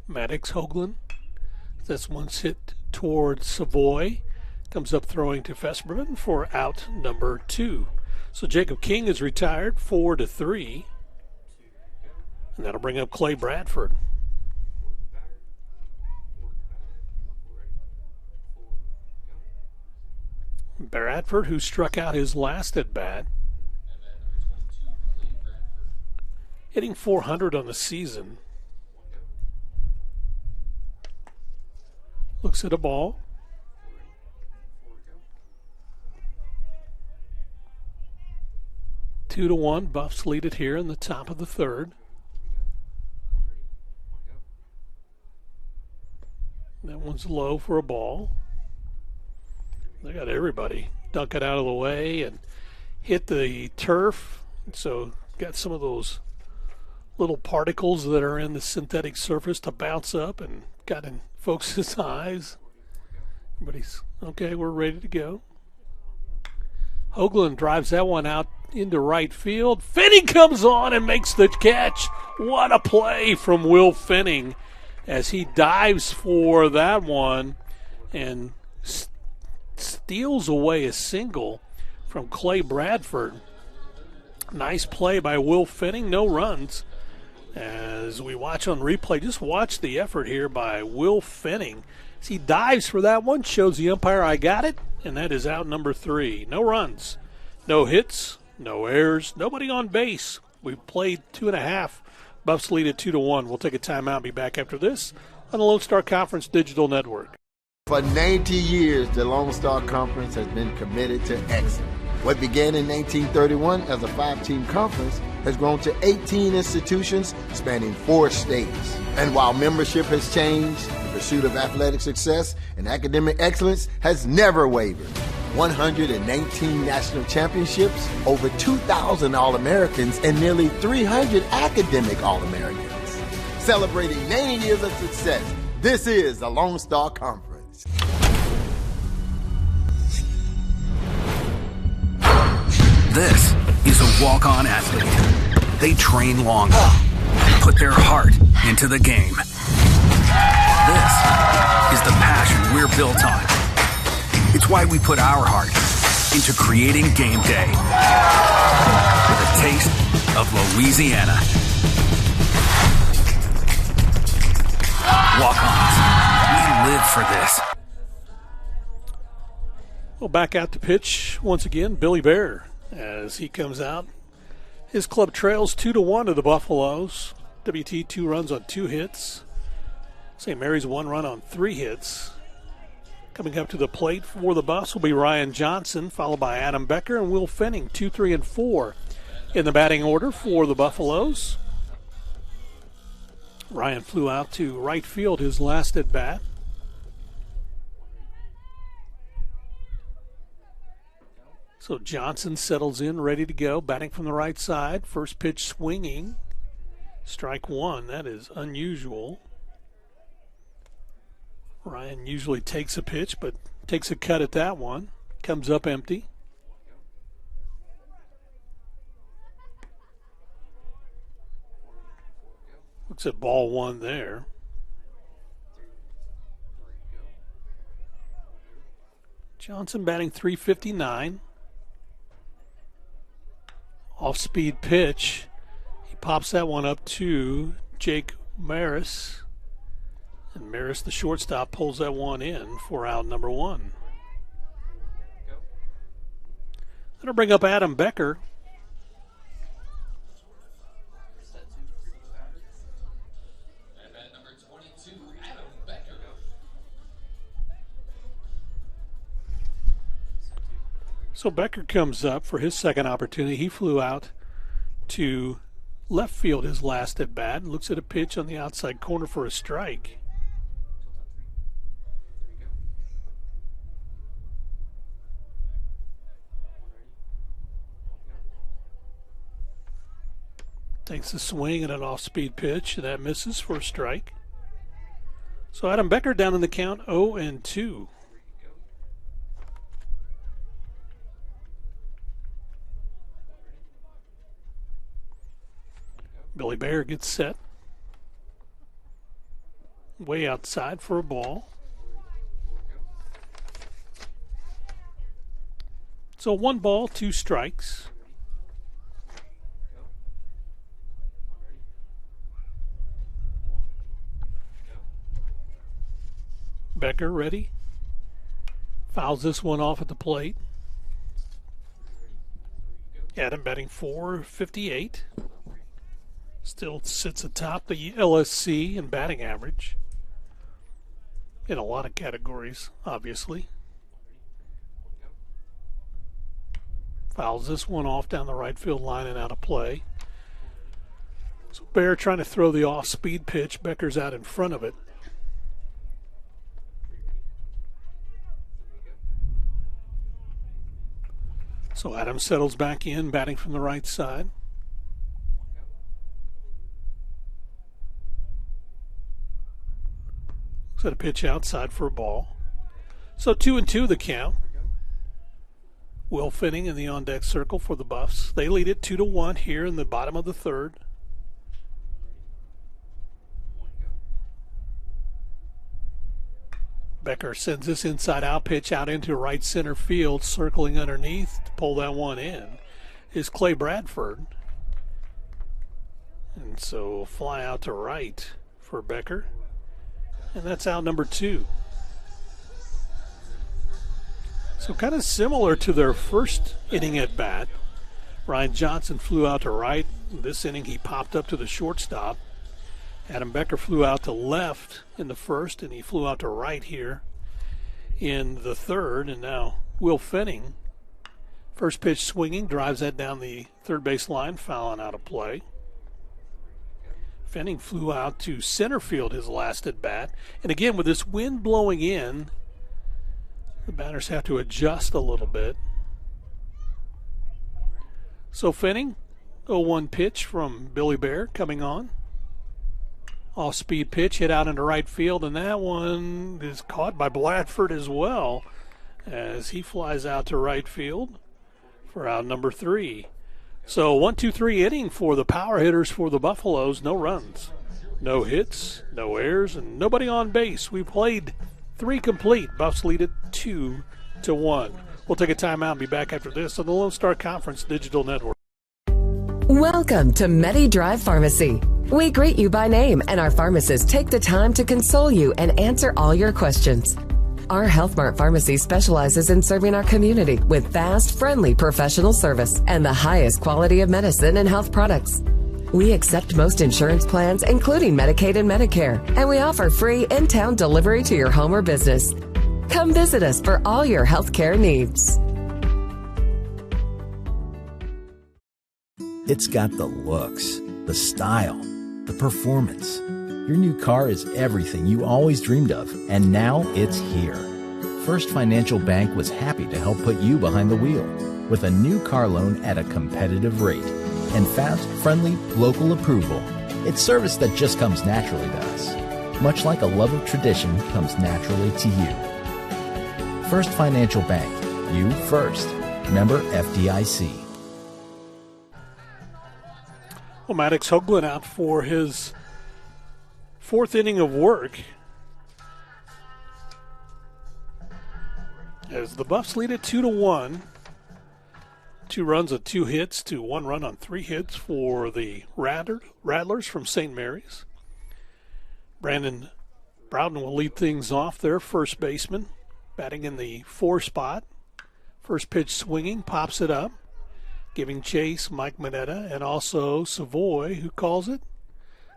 Maddox Hoagland. This one's hit toward Savoy. Comes up throwing to Fesperman for out number 2. So Jacob King is retired 4-3. And that'll bring up Clay Bradford. Bradford, who struck out his last at bat, hitting .400 on the season. Looks at a ball. 2-1. Buffs lead it here in the top of the third. That one's low for a ball. They got everybody. Dunk it out of the way and hit the turf. So got some of those little particles that are in the synthetic surface to bounce up and got in folks' eyes. Everybody's okay, we're ready to go. Hoagland drives that one out into right field. Finning comes on and makes the catch. What a play from Will Finning as he dives for that one and steals away a single from Clay Bradford. Nice play by Will Finning, no runs. As we watch on replay, just watch the effort here by Will Finning. As he dives for that one, shows the umpire I got it, and that is out number 3. No runs, no hits, no errors, nobody on base. We've played 2.5. Buffs lead at 2-1. We'll take a timeout and be back after this on the Lone Star Conference Digital Network. For 90 years, the Lone Star Conference has been committed to excellence. What began in 1931 as a 5-team conference has grown to 18 institutions spanning 4 states. And while membership has changed, the pursuit of athletic success and academic excellence has never wavered. 119 national championships, over 2,000 All-Americans, and nearly 300 academic All-Americans. Celebrating 90 years of success, this is the Lone Star Conference. This is a walk-on athlete. They train longer, put their heart into the game. This is the passion we're built on. It's why we put our heart into creating game day with a taste of Louisiana. Walk-ons, we live for this. Well, back out to pitch once again, Billy Bear. As he comes out, his club trails 2-1 to the Buffaloes. WT 2 runs on 2 hits. St. Mary's 1 run on 3 hits. Coming up to the plate for the Buffs will be Ryan Johnson, followed by Adam Becker and Will Finning, 2, 3, and 4 in the batting order for the Buffaloes. Ryan flew out to right field his last at bat. So Johnson settles in, ready to go, batting from the right side. First pitch swinging. Strike 1. That is unusual. Ryan usually takes a pitch, but takes a cut at that one. Comes up empty. Looks at ball 1 there. Johnson batting .359. Off-speed pitch. He pops that one up to Jake Maris. And Maris, the shortstop, pulls that one in for out number 1. That'll bring up Adam Becker. Number 22, Adam Becker. So Becker comes up for his second opportunity. He flew out to left field his last at bat. Looks at a pitch on the outside corner for a strike. Takes a swing at an off-speed pitch. That misses for a strike. So Adam Becker down in the count 0-2. Billy Bear gets set. Way outside for a ball. So 1 ball, 2 strikes. Becker ready. Fouls this one off at the plate. Adam batting .458. Still sits atop the LSC in batting average. In a lot of categories, obviously. Fouls this one off down the right field line and out of play. So Bear trying to throw the off-speed pitch. Becker's out in front of it. So Adams settles back in, batting from the right side. Set a pitch outside for a ball. So 2-2 the count. Will Finning in the on-deck circle for the Buffs. They lead it 2-1 here in the bottom of the third. Becker sends this inside-out pitch out into right center field, circling underneath to pull that one in is Clay Bradford. And so fly out to right for Becker. And that's out number 2. So kind of similar to their first inning at bat. Ryan Johnson flew out to right. This inning he popped up to the shortstop. Adam Becker flew out to left in the first, and he flew out to right here in the third. And now Will Finning, first pitch swinging, drives that down the third base line, fouling out of play. Finning flew out to center field his last at bat. And again, with this wind blowing in, the batters have to adjust a little bit. So Finning, 0-1 pitch from Billy Bear coming on. Off-speed pitch hit out into right field, and that one is caught by Bradford as well as he flies out to right field for out number 3. So 1-2-3 inning for the power hitters for the Buffaloes. No runs, no hits, no errors, and nobody on base. We played 3 complete. Buffs lead it 2-1. We'll take a timeout and be back after this on the Lone Star Conference Digital Network. Welcome to MediDrive Pharmacy. We greet you by name, and our pharmacists take the time to console you and answer all your questions. Our Health Mart Pharmacy specializes in serving our community with fast, friendly professional service and the highest quality of medicine and health products. We accept most insurance plans, including Medicaid and Medicare, and we offer free in-town delivery to your home or business. Come visit us for all your healthcare needs. It's got the looks, the style, the performance. Your new car is everything you always dreamed of, and now it's here. First Financial Bank was happy to help put you behind the wheel with a new car loan at a competitive rate and fast, friendly, local approval. It's service that just comes naturally to us, much like a love of tradition comes naturally to you. First Financial Bank, you first. Member FDIC. Well, Maddox Hoagland out for his 4th inning of work as the Buffs lead it 2-1. 2 runs on 2 hits to 1 run on 3 hits for the Rattlers from St. Mary's. Brandon Broughton will lead things off there, first baseman, batting in the 4 spot. First pitch swinging, pops it up, giving chase Mike Mineta and also Savoy, who calls it.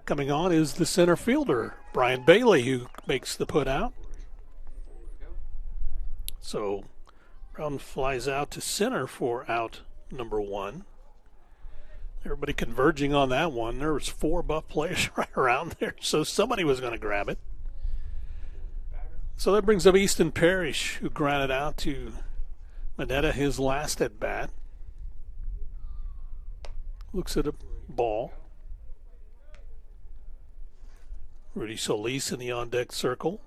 Coming on is the center fielder, Brian Bailey, who makes the put out. So Brown flies out to center for out number 1. Everybody converging on that one. There was 4 Buff players right around there, so somebody was going to grab it. So that brings up Easton Parrish, who grounded out to Mineta his last at bat. Looks at a ball. Rudy Solis in the on-deck circle.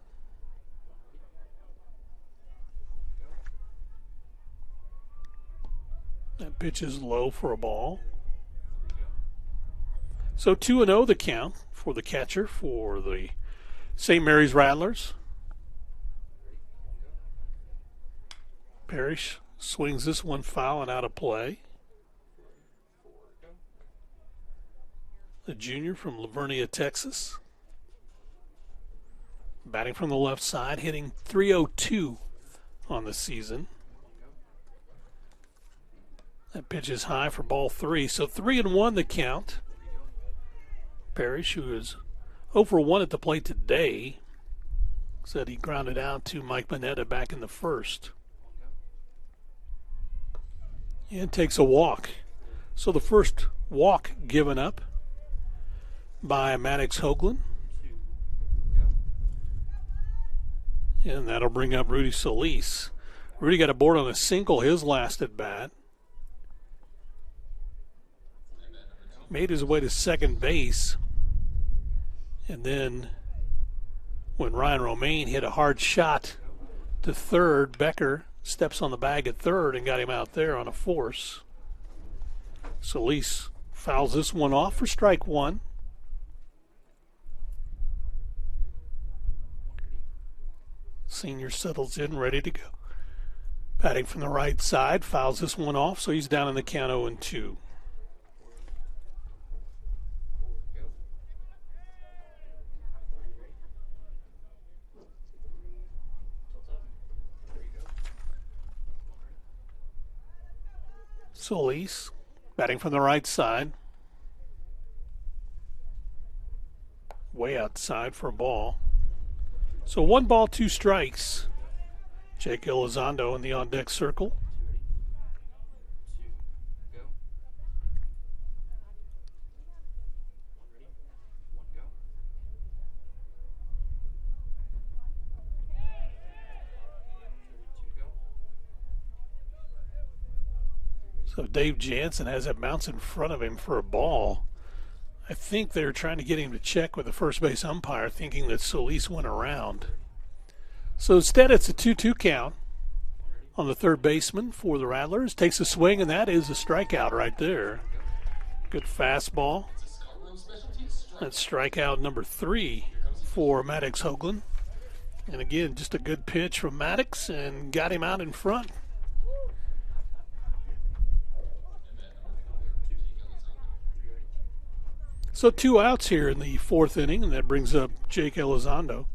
That pitch is low for a ball. So 2-0 the count for the catcher for the St. Mary's Rattlers. Parrish swings this one foul and out of play. The junior from Lavernia, Texas. Batting from the left side, hitting .302 on the season. That pitch is high for ball 3. So 3-1 the count. Parrish, who is 0-for-1 at the plate today, said he grounded out to Mike Mineta back in the first. and takes a walk. So the first walk given up by Maddox Hoagland. And that'll bring up Rudy Solis. Rudy got a board on a single his last at bat. Made his way to second base. And then when Ryan Romaine hit a hard shot to third, Becker steps on the bag at third and got him out there on a force. Solis fouls this one off for strike one. Senior settles in, ready to go. Batting from the right side, fouls this one off, so he's down in the count 0-2. Solis, batting from the right side. Way outside for a ball. So 1 ball, 2 strikes. Jake Elizondo in the on-deck circle. So Dave Jansen has it bounce in front of him for a ball. I think they're trying to get him to check with the first base umpire, thinking that Solis went around. So instead it's a 2-2 count on the third baseman for the Rattlers. Takes a swing, and that is a strikeout right there. Good fastball. That's strikeout number 3 for Maddox Hoagland. And again, just a good pitch from Maddox and got him out in front. So 2 outs here in the 4th inning, and that brings up Jake Elizondo.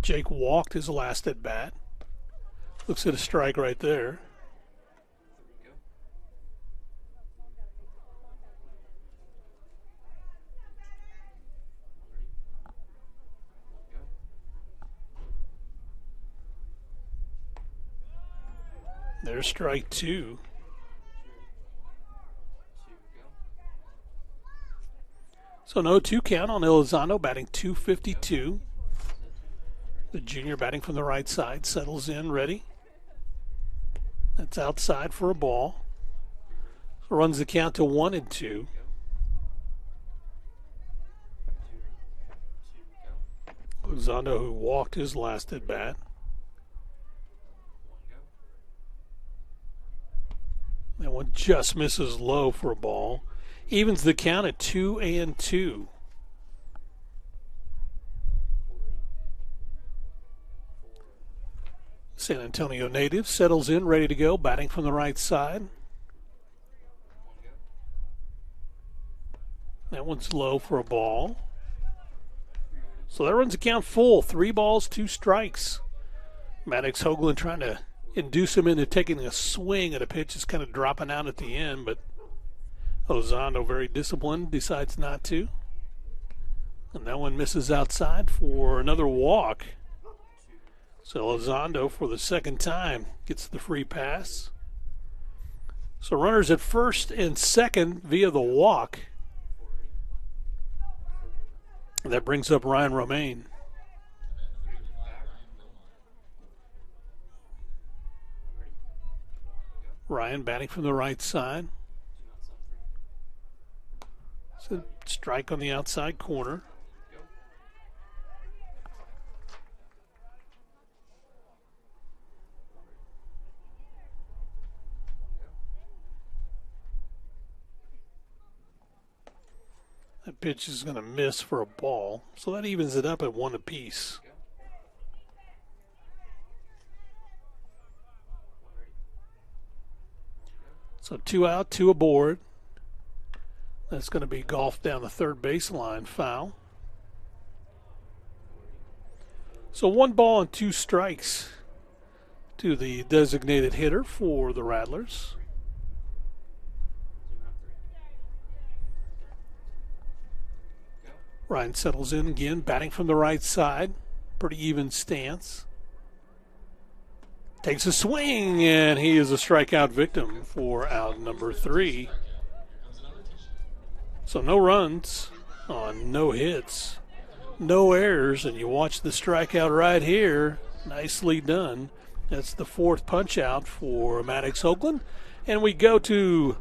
Jake walked his last at bat. Looks at a strike right there. There's strike 2. So no 2 count on Elizondo, batting .252. The junior batting from the right side, settles in, ready. That's outside for a ball. So runs the count to 1-2. Elizondo, who walked his last at bat. That one just misses low for a ball. Evens the count at 2-2. San Antonio native settles in, ready to go, batting from the right side. That one's low for a ball. So that runs the count full. 3 balls, 2 strikes. Maddox Hoagland trying to induce him into taking a swing at a pitch that's kind of dropping out at the end, but Elizondo, very disciplined, decides not to. And that one misses outside for another walk. So Elizondo, for the second time, gets the free pass. So runners at first and second via the walk. And that brings up Ryan Romaine. Ryan batting from the right side. So strike on the outside corner. That pitch is going to miss for a ball, so that evens it up at 1 apiece. So 2 out, 2 aboard. That's going to be golfed down the third baseline, foul. So 1 ball and 2 strikes to the designated hitter for the Rattlers. Ryan settles in again, batting from the right side. Pretty even stance. Takes a swing, and he is a strikeout victim for out number 3. So no runs on no hits, no errors, and you watch the strikeout right here. Nicely done. That's the 4th punch out for Maddox Oakland. And we go to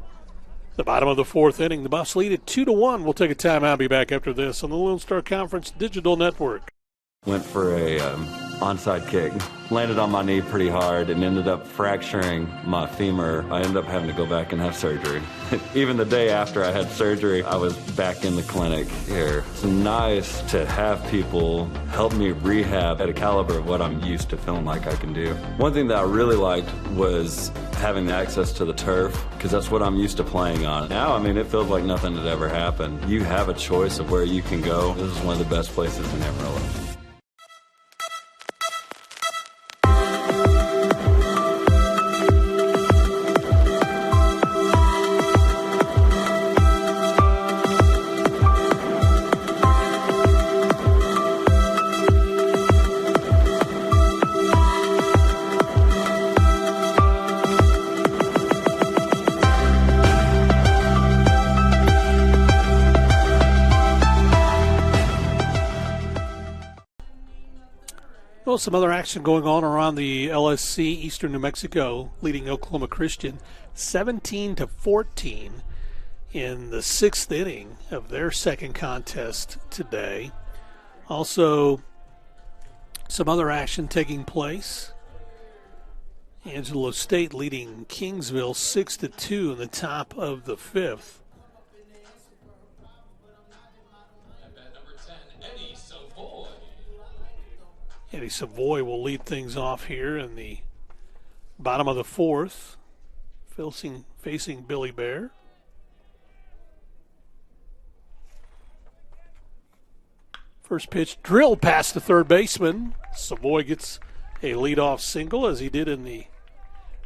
the bottom of the 4th inning. The Buffs lead it 2-1. We'll take a timeout. Be back after this on the Lone Star Conference Digital Network. Went for a onside kick, landed on my knee pretty hard and ended up fracturing my femur. I ended up having to go back and have surgery. Even the day after I had surgery, I was back in the clinic here. It's nice to have people help me rehab at a caliber of what I'm used to feeling like I can do. One thing that I really liked was having access to the turf, because that's what I'm used to playing on. Now, I mean, it feels like nothing had ever happened. You have a choice of where you can go. This is one of the best places in Amarillo. Well, some other action going on around the LSC, Eastern New Mexico, leading Oklahoma Christian 17-14 in the 6th inning of their second contest today. Also, some other action taking place. Angelo State leading Kingsville 6-2 in the top of the 5th. Eddie Savoy will lead things off here in the bottom of the 4th, facing Billy Bear. First pitch drilled past the third baseman. Savoy gets a leadoff single as he did in the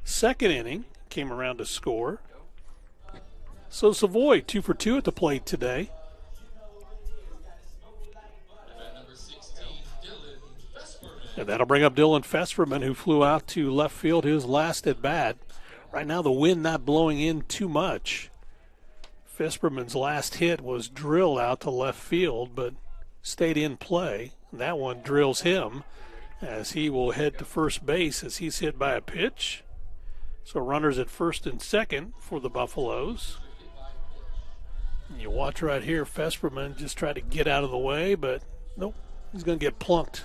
2nd inning. Came around to score. So Savoy 2 for 2 at the plate today. And that'll bring up Dylan Fesperman, who flew out to left field his last at bat. Right now the wind not blowing in too much. Fesperman's last hit was drilled out to left field, but stayed in play. That one drills him as he will head to first base as he's hit by a pitch. So runners at first and second for the Buffaloes. And you watch right here, Fesperman just try to get out of the way, but nope, he's going to get plunked.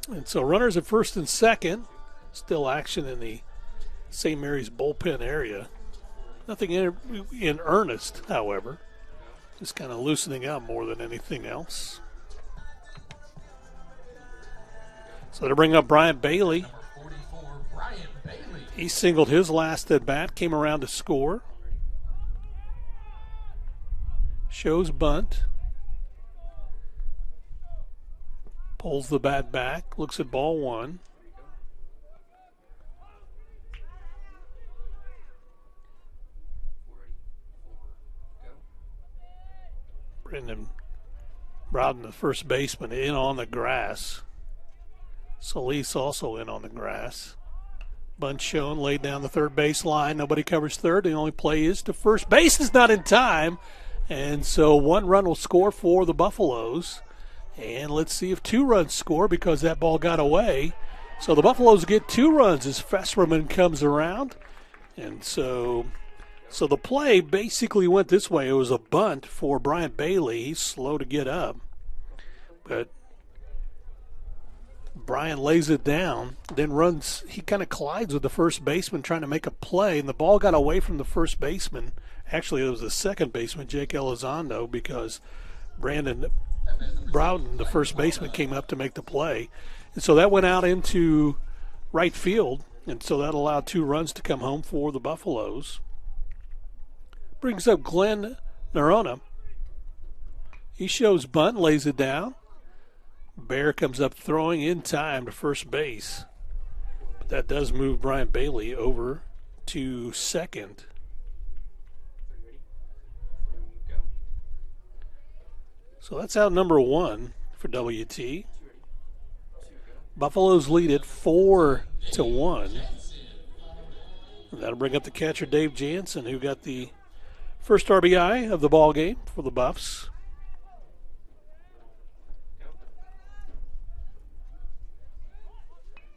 And so runners at first and second. Still action in the St. Mary's bullpen area. Nothing in earnest, however. Just kind of loosening up more than anything else. So to bring up Brian Bailey. He singled his last at bat, came around to score. Shows bunt. Pulls the bat back, looks at ball one. Brendan Broughton, the first baseman, in on the grass. Solis also in on the grass. Bunt shown, laid down the third base line. Nobody covers third. The only play is to first base. Is not in time. And so 1 run will score for the Buffaloes. And let's see if 2 runs score because that ball got away. So the Buffaloes get 2 runs as Fesperman comes around. And so the play basically went this way. It was a bunt for Brian Bailey. He's slow to get up. But Brian lays it down, then runs. He kind of collides with the first baseman trying to make a play, and the ball got away from the first baseman. Actually, it was the second baseman, Jake Elizondo, because Brandon Broughton, the first baseman, came up to make the play. And so that went out into right field, and so that allowed 2 runs to come home for the Buffaloes. Brings up Glenn Nerona. He shows bunt, lays it down. Bear comes up throwing in time to first base. But that does move Brian Bailey over to second. So that's out number 1 for WT. Buffaloes lead it 4-1. And that'll bring up the catcher, Dave Jansen, who got the first RBI of the ball game for the Buffs.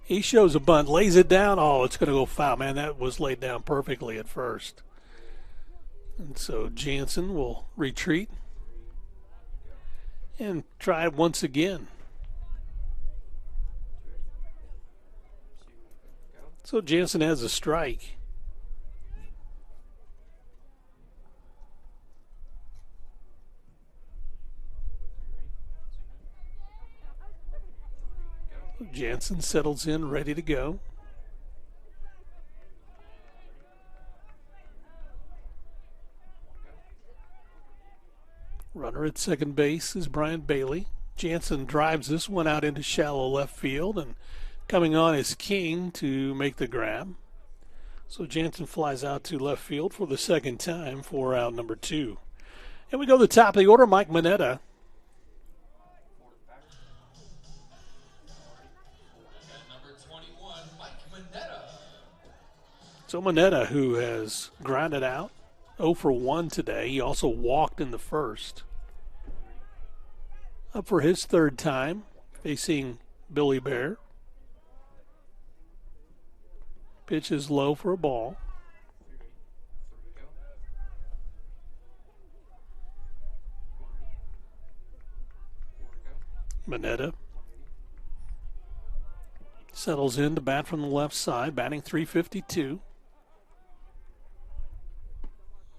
He shows a bunt, lays it down. Oh, it's going to go foul. Man, that was laid down perfectly at first. And so Jansen will retreat and try it once again. So Jansen has a strike. Jansen settles in, ready to go. Runner at second base is Brian Bailey. Jansen drives this one out into shallow left field, and coming on is King to make the grab. So Jansen flies out to left field for the second time for out number 2. And we go to the top of the order, Mike Mineta. So Mineta, who has grinded out 0 for 1 today. He also walked in the first. Up for his third time, facing Billy Bear. Pitch is low for a ball. Mineta settles in to bat from the left side, batting .352.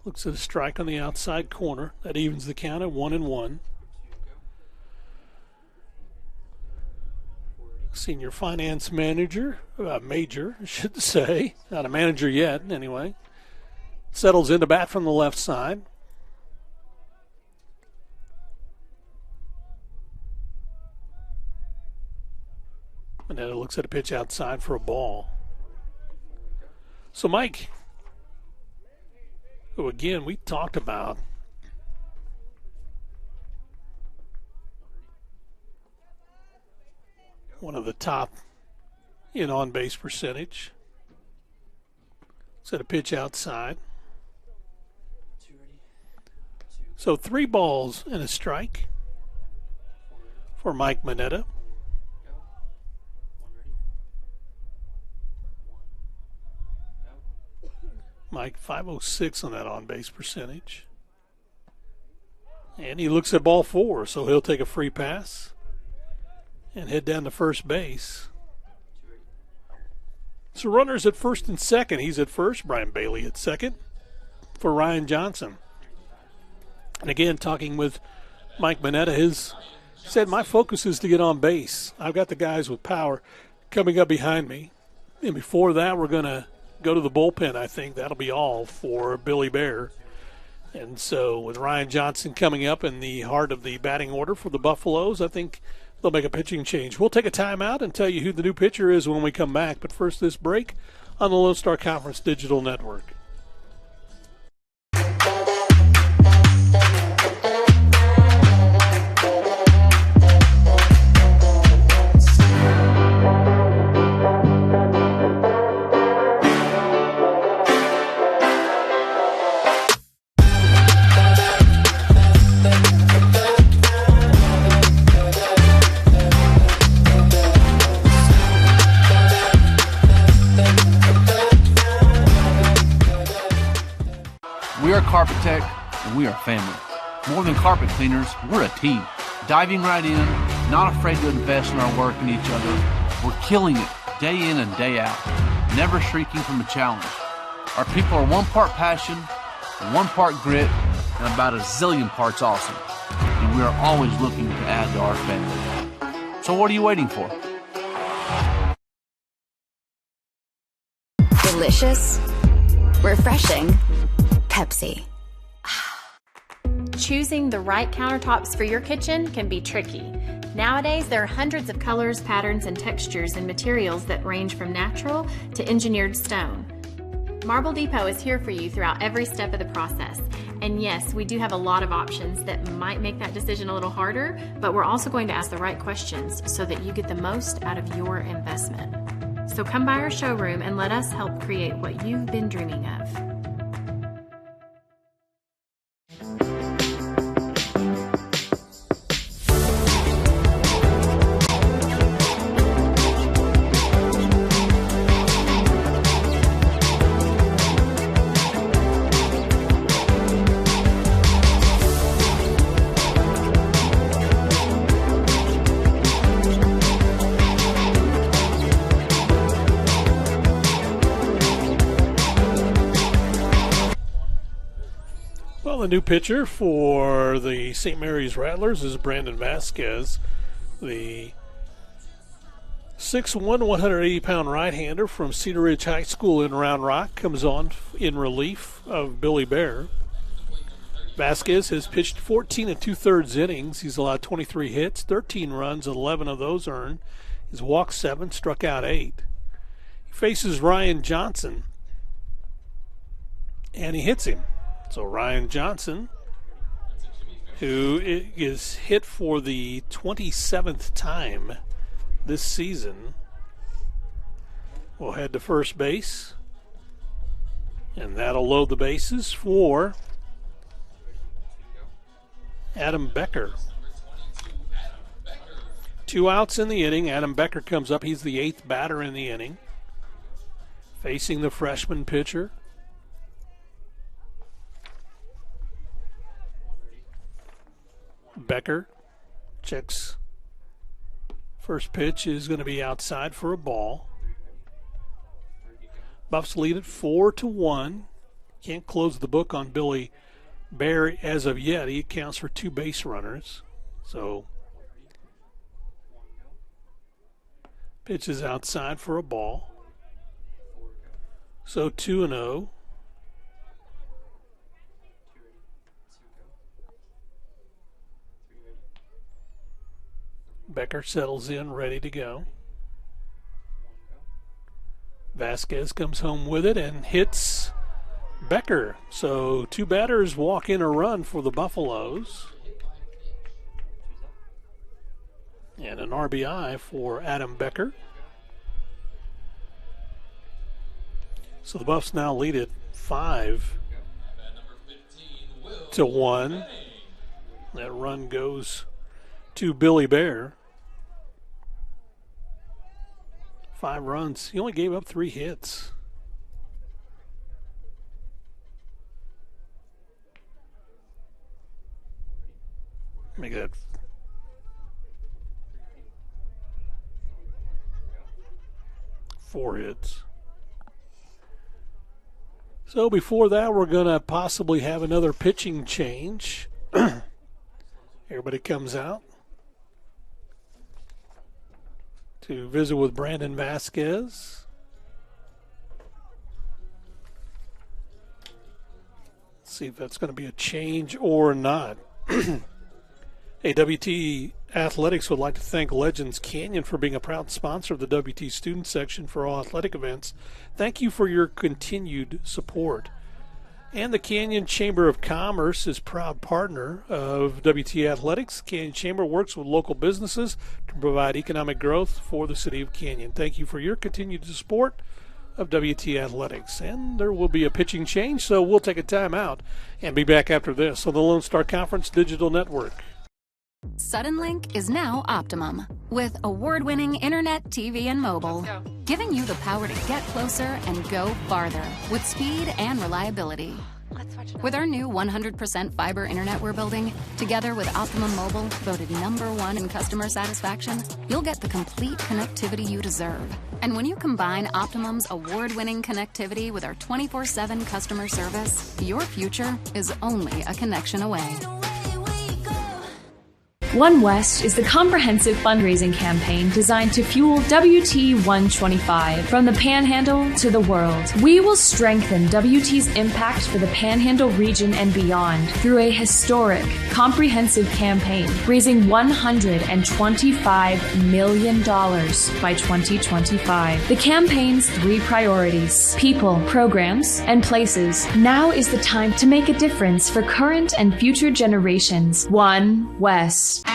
Looks at a strike on the outside corner. That evens the count at 1-1. Senior finance manager, major, I should say. Not a manager yet, anyway. Settles in to bat from the left side. And then it looks at a pitch outside for a ball. So, Mike, who again we talked about one of the top in on-base percentage. Set a pitch outside. So 3 balls and a strike for Mike Mineta. Mike, 506 on that on-base percentage. And he looks at ball 4, so he'll take a free pass and head down to first base. So runners at first and second. He's at first. Brian Bailey at second for Ryan Johnson. And again, talking with Mike Mineta, he said, my focus is to get on base. I've got the guys with power coming up behind me. And before that, we're going to go to the bullpen. I think that'll be all for Billy Bear. And so with Ryan Johnson coming up in the heart of the batting order for the Buffaloes, I think they'll make a pitching change. We'll take a timeout and tell you who the new pitcher is when we come back. But first, this break on the Lone Star Conference Digital Network. We are Carpet Tech, and we are family. More than carpet cleaners, we're a team. Diving right in, not afraid to invest in our work and each other. We're killing it day in and day out, never shrinking from a challenge. Our people are 1 part passion, 1 part grit, and about a zillion parts awesome. And we are always looking to add to our family. So what are you waiting for? Delicious, refreshing, Pepsi. Choosing the right countertops for your kitchen can be tricky. Nowadays, there are hundreds of colors, patterns, and textures and materials that range from natural to engineered stone. Marble Depot is here for you throughout every step of the process, And yes, we do have a lot of options that might make that decision a little harder, but we're also going to ask the right questions so that you get the most out of your investment. So come by our showroom and let us help create what you've been dreaming of. The new pitcher for the St. Mary's Rattlers is Brandon Vasquez, the 6'1", 180-pound right-hander from Cedar Ridge High School in Round Rock, comes on in relief of Billy Bear. Vasquez has pitched 14 2/3 innings. He's allowed 23 hits, 13 runs, 11 of those earned. He's walked 7, struck out 8. He faces Ryan Johnson, and he hits him. So Ryan Johnson, who is hit for the 27th time this season, will head to first base. And that'll load the bases for Adam Becker. 2 outs in the inning. Adam Becker comes up. He's the 8th batter in the inning, facing the freshman pitcher. Becker checks. First pitch is going to be outside for a ball. Buffs lead it 4-1. Can't close the book on Billy Bear as of yet. He accounts for 2 base runners. So pitch is outside for a ball. So 2-0. Becker settles in, ready to go. Vasquez comes home with it and hits Becker. So 2 batters walk in a run for the Buffaloes. And an RBI for Adam Becker. So the Buffs now lead it 5-1. That run goes to Billy Bear. 5 runs. He only gave up 3 hits. Make that 4 hits. So before that, we're going to possibly have another pitching change. Everybody comes out to visit with Brandon Vasquez. Let's see if that's going to be a change or not. Hey, WT Athletics would like to thank Legends Canyon for being a proud sponsor of the WT student section for all athletic events. Thank you for your continued support. And the Canyon Chamber of Commerce is proud partner of WT Athletics. Canyon Chamber works with local businesses to provide economic growth for the city of Canyon. Thank you for your continued support of WT Athletics. And there will be a pitching change, so we'll take a time out and be back after this on the Lone Star Conference Digital Network. Suddenlink is now Optimum, with award-winning internet, TV, and mobile, giving you the power to get closer and go farther with speed and reliability. With our new 100% fiber internet we're building, together with Optimum Mobile, voted #1 in customer satisfaction, you'll get the complete connectivity you deserve. And when you combine Optimum's award-winning connectivity with our 24/7 customer service, your future is only a connection away. One West is the comprehensive fundraising campaign designed to fuel WT 125 from the Panhandle to the world. We will strengthen WT's impact for the Panhandle region and beyond through a historic, comprehensive campaign, raising $125 million by 2025. The campaign's 3 priorities: people, programs, and places. Now is the time to make a difference for current and future generations. One West.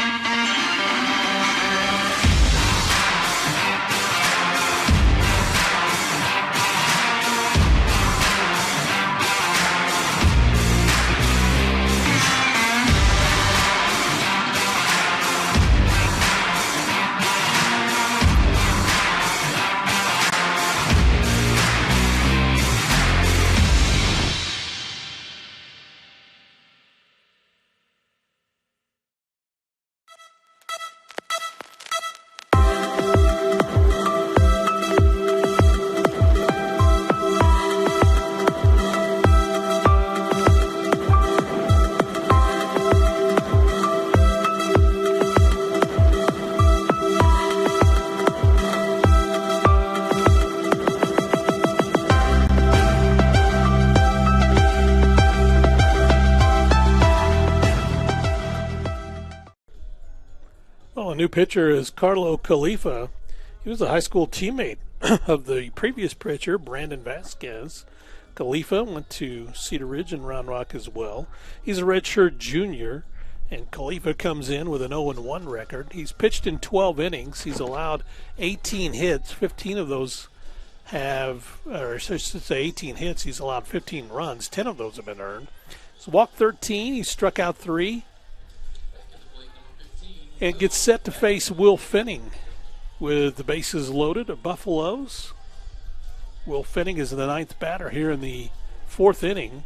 New pitcher is Carlo Khalifa. He was a high school teammate of the previous pitcher, Brandon Vasquez. Khalifa went to Cedar Ridge and Round Rock as well. He's a redshirt junior, and Khalifa comes in with an 0-1 record. He's pitched in 12 innings. He's allowed 18 hits. 15 of those have, or I should say 18 hits. He's allowed 15 runs. 10 of those have been earned. He's walked 13. He struck out 3. And gets set to face Will Fenning with the bases loaded of Buffaloes. Will Fenning is the 9th batter here in the 4th inning.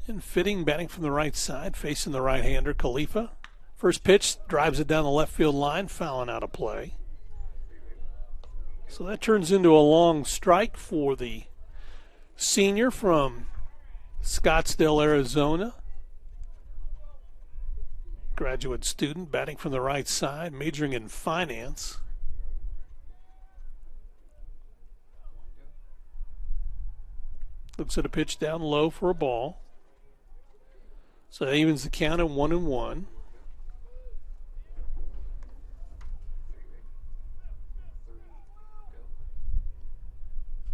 And Fitting batting from the right side, facing the right-hander, Khalifa. First pitch drives it down the left field line, fouling out of play. So that turns into a long strike for the senior from Scottsdale, Arizona. Graduate student batting from the right side, majoring in finance. Looks at a pitch down low for a ball. So that evens the count at 1-1.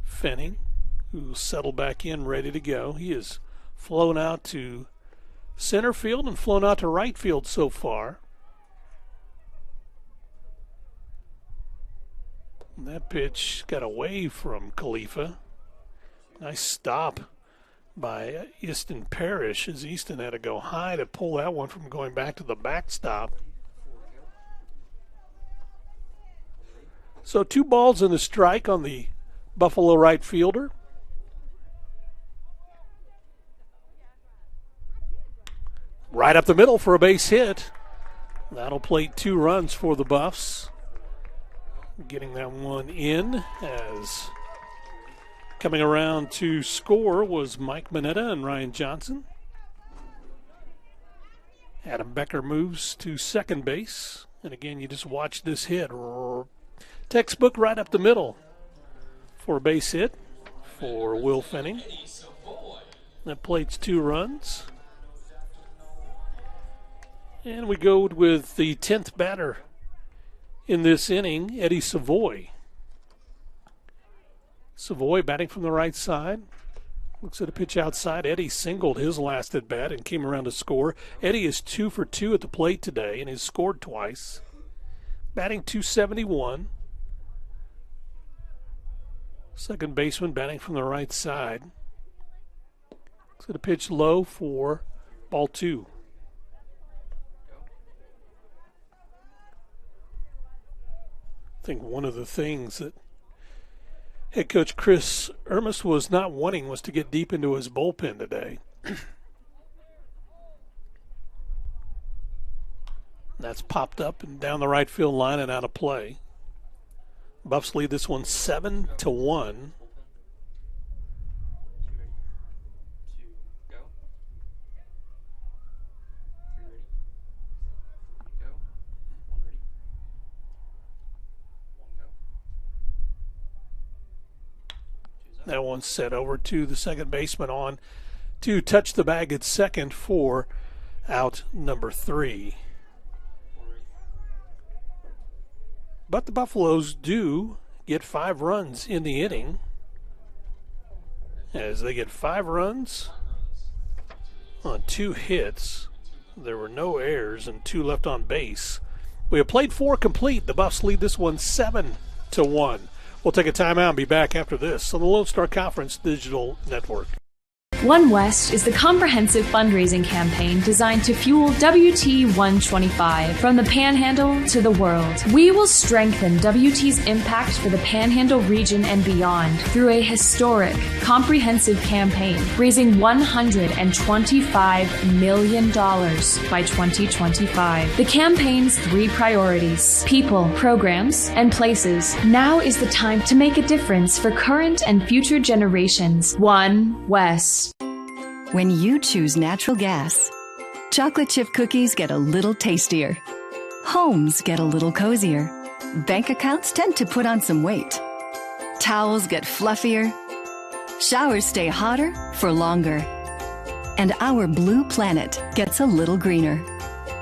Fenning, who settled back in, ready to go. He has flown out to center field and flown out to right field so far. And that pitch got away from Khalifa. Nice stop by Easton Parrish, as Easton had to go high to pull that one from going back to the backstop. So 2 balls and a strike on the Buffalo right fielder. Right up the middle for a base hit. That'll plate 2 runs for the Buffs. Getting that one in, as coming around to score was Mike Mineta and Ryan Johnson. Adam Becker moves to second base. And again, you just watch this hit. Textbook right up the middle for a base hit for Will Fenning. That plates 2 runs. And we go with the 10th batter in this inning, Eddie Savoy. Savoy batting from the right side. Looks at a pitch outside. Eddie singled his last at bat and came around to score. Eddie is 2 for 2 at the plate today and has scored twice. Batting .271. Second baseman batting from the right side. Looks at a pitch low for ball 2. I think one of the things that head coach Chris Ermis was not wanting was to get deep into his bullpen today. That's popped up and down the right field line and out of play. Buffs lead this one 7-1. That one's set over to the second baseman on to touch the bag at second for out number 3. But the Buffaloes do get 5 runs in the inning, as they get 5 runs on 2 hits. There were no errors and 2 left on base. We have played 4 complete. The Buffs lead this one 7-1. We'll take a timeout and be back after this on the Lone Star Conference Digital Network. One West is the comprehensive fundraising campaign designed to fuel WT 125 from the Panhandle to the world. We will strengthen WT's impact for the Panhandle region and beyond through a historic, comprehensive campaign, raising $125 million by 2025. The campaign's 3 priorities: people, programs, and places. Now is the time to make a difference for current and future generations. One West. When you choose natural gas, chocolate chip cookies get a little tastier. Homes get a little cozier. Bank accounts tend to put on some weight. Towels get fluffier. Showers stay hotter for longer. And our blue planet gets a little greener.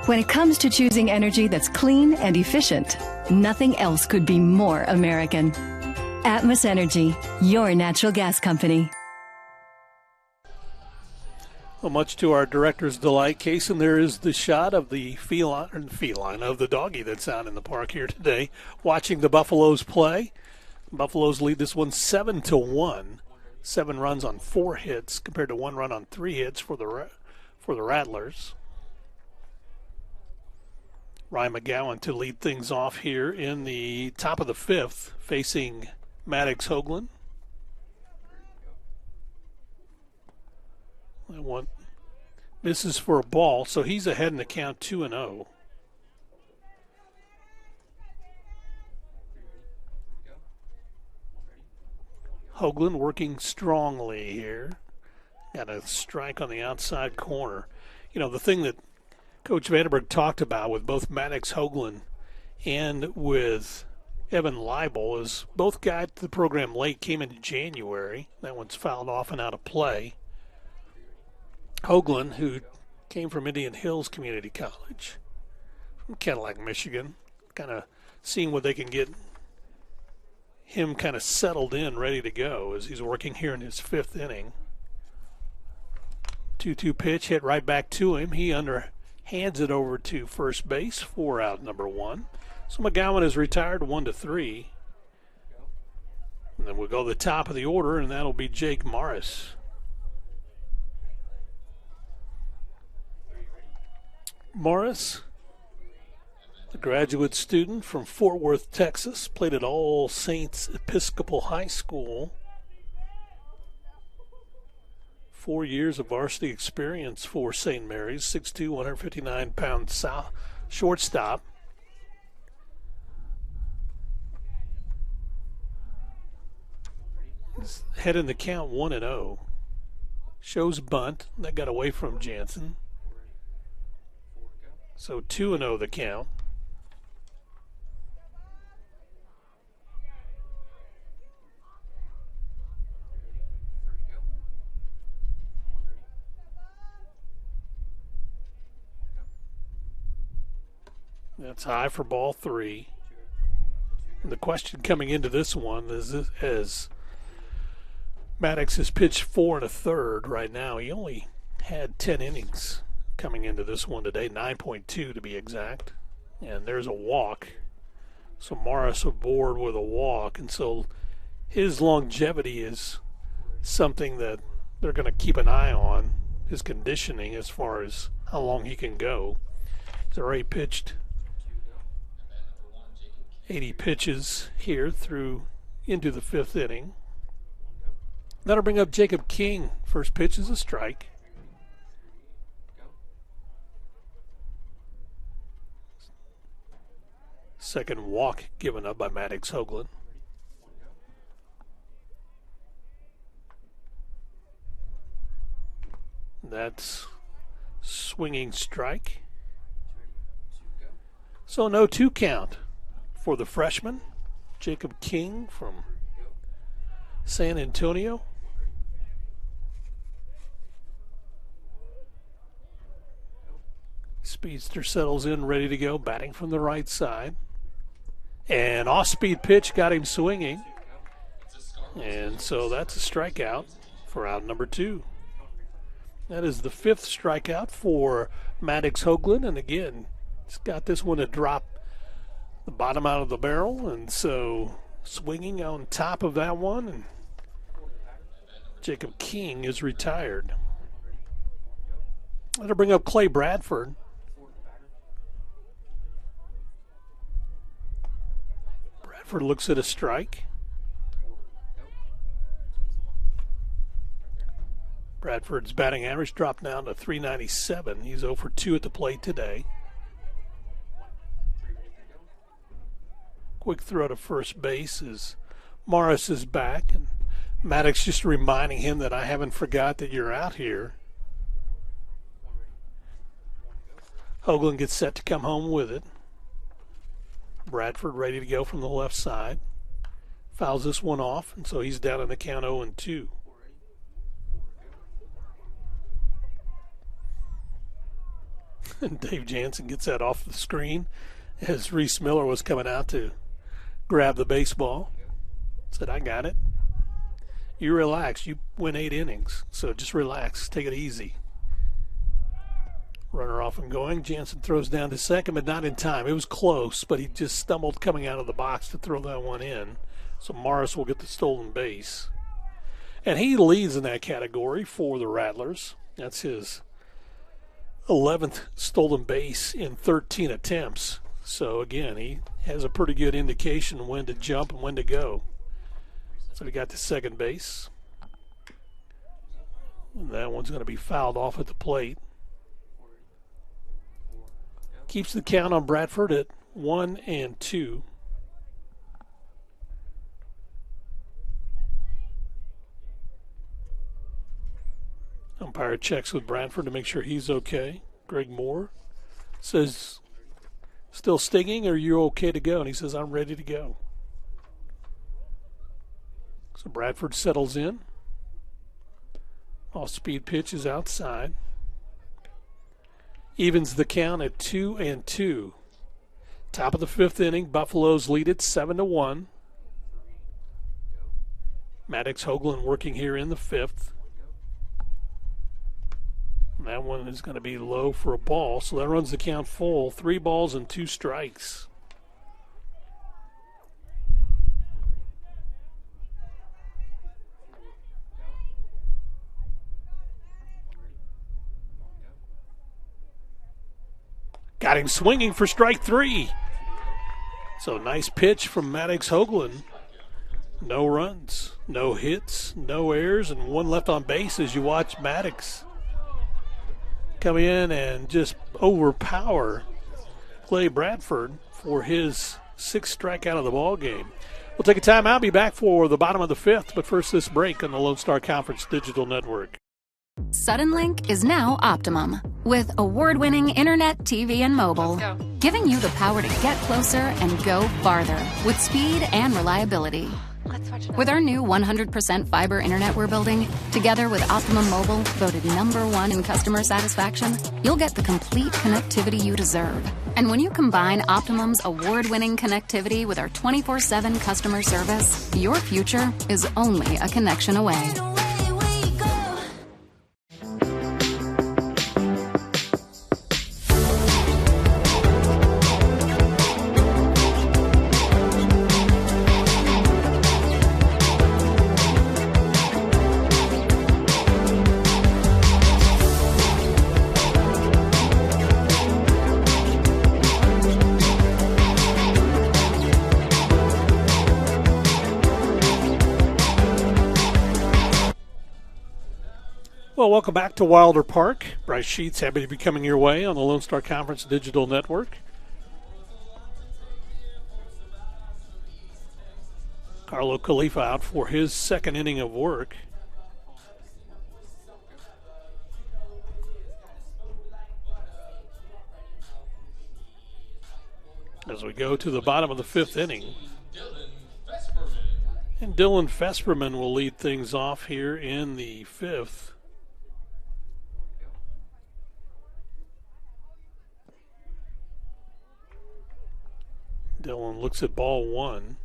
When it comes to choosing energy that's clean and efficient, nothing else could be more American. Atmos Energy, your natural gas company. Well, much to our director's delight, Kason, there is the shot of the feline of the doggy that's out in the park here today, watching the Buffaloes play. Buffaloes lead this one 7-1. 7 runs on 4 hits compared to 1 run on 3 hits for the Rattlers. Ryan McGowan to lead things off here in the top of the 5th, facing Maddox Hoagland. That one misses for a ball, so he's ahead in the count 2-0. Hoagland working strongly here. Got a strike on the outside corner. You know, the thing that Coach Vandenberg talked about with both Maddox Hoagland and with Evan Leibel is both got to the program late, came in January. That one's fouled off and out of play. Hoagland, who came from Indian Hills Community College, from Cadillac, Michigan, kind of seeing what they can get him kind of settled in, ready to go as he's working here in his 5th inning. 2-2 pitch hit right back to him. He underhands it over to first base for out number 1. So McGowan is retired 1-3. And then we'll go to the top of the order, and that'll be Jake Morris. Morris, a graduate student from Fort Worth, Texas, played at All Saints Episcopal High School. 4 years of varsity experience for St. Mary's, 6'2", 159-pound shortstop. He's head in the count 1-0. Shows bunt. That got away from Jansen. So 2-0 the count. That's high for ball 3. And the question coming into this one is, as Maddox has pitched 4 1/3 right now, he only had 10 innings coming into this one today, 9.2 to be exact. And there's a walk. So Morris aboard with a walk. And so his longevity is something that they're going to keep an eye on, his conditioning as far as how long he can go. He's already pitched 80 pitches here through into the 5th inning. That'll bring up Jacob King. First pitch is a strike. Second walk given up by Maddox Hoagland. That's swinging strike. So no 2 count for the freshman, Jacob King from San Antonio. Speedster settles in, ready to go, batting from the right side. And off-speed pitch got him swinging. And so that's a strikeout for out number 2. That is the 5th strikeout for Maddox Hoagland. And again, he's got this one to drop the bottom out of the barrel. And so swinging on top of that one. And Jacob King is retired. That'll bring up Clay Bradford. Bradford looks at a strike. Bradford's batting average dropped down to .397. He's 0 for 2 at the plate today. Quick throw to first base as Morris is back, and Maddox just reminding him that I haven't forgot that you're out here. Hoagland gets set to come home with it. Bradford ready to go from the left side. Fouls this one off, and so he's down in the count 0-2. And Dave Jansen gets that off the screen as Reese Miller was coming out to grab the baseball. Said, I got it. You relax. You win 8 innings, so just relax. Take it easy. Runner off and going. Jansen throws down to second, but not in time. It was close, but he just stumbled coming out of the box to throw that one in. So Morris will get the stolen base. And he leads in that category for the Rattlers. That's his 11th stolen base in 13 attempts. So again, he has a pretty good indication when to jump and when to go. So he got to second base. And that one's going to be fouled off at the plate. Keeps the count on Bradford at 1-2. Umpire checks with Bradford to make sure he's okay. Greg Moore says, still stinging, or are you okay to go? And he says, I'm ready to go. So Bradford settles in. Off-speed pitch is outside. Evens the count at 2-2. Top of the 5th inning, Buffaloes lead it 7-1. Maddox Hoagland working here in the 5th. That one is going to be low for a ball, so that runs the count full. 3 balls and 2 strikes. Got him swinging for strike 3. So nice pitch from Maddox Hoagland. No runs, no hits, no errors, and 1 left on base as you watch Maddox come in and just overpower Clay Bradford for his 6th strikeout of the ball game. We'll take a timeout, be back for the bottom of the 5th, but first this break on the Lone Star Conference Digital Network. Suddenlink is now Optimum, with award-winning internet, TV, and mobile, giving you the power to get closer and go farther with speed and reliability. With our new 100% fiber internet we're building, together with Optimum Mobile, voted #1 in customer satisfaction, you'll get the complete connectivity you deserve. And when you combine Optimum's award-winning connectivity with our 24/7 customer service, your future is only a connection away. Well, welcome back to Wilder Park. Bryce Sheets, happy to be coming your way on the Lone Star Conference Digital Network. Carlo Khalifa out for his 2nd inning of work. As we go to the bottom of the 5th inning. And Dylan Fesperman will lead things off here in the 5th. Dylan looks at ball 1.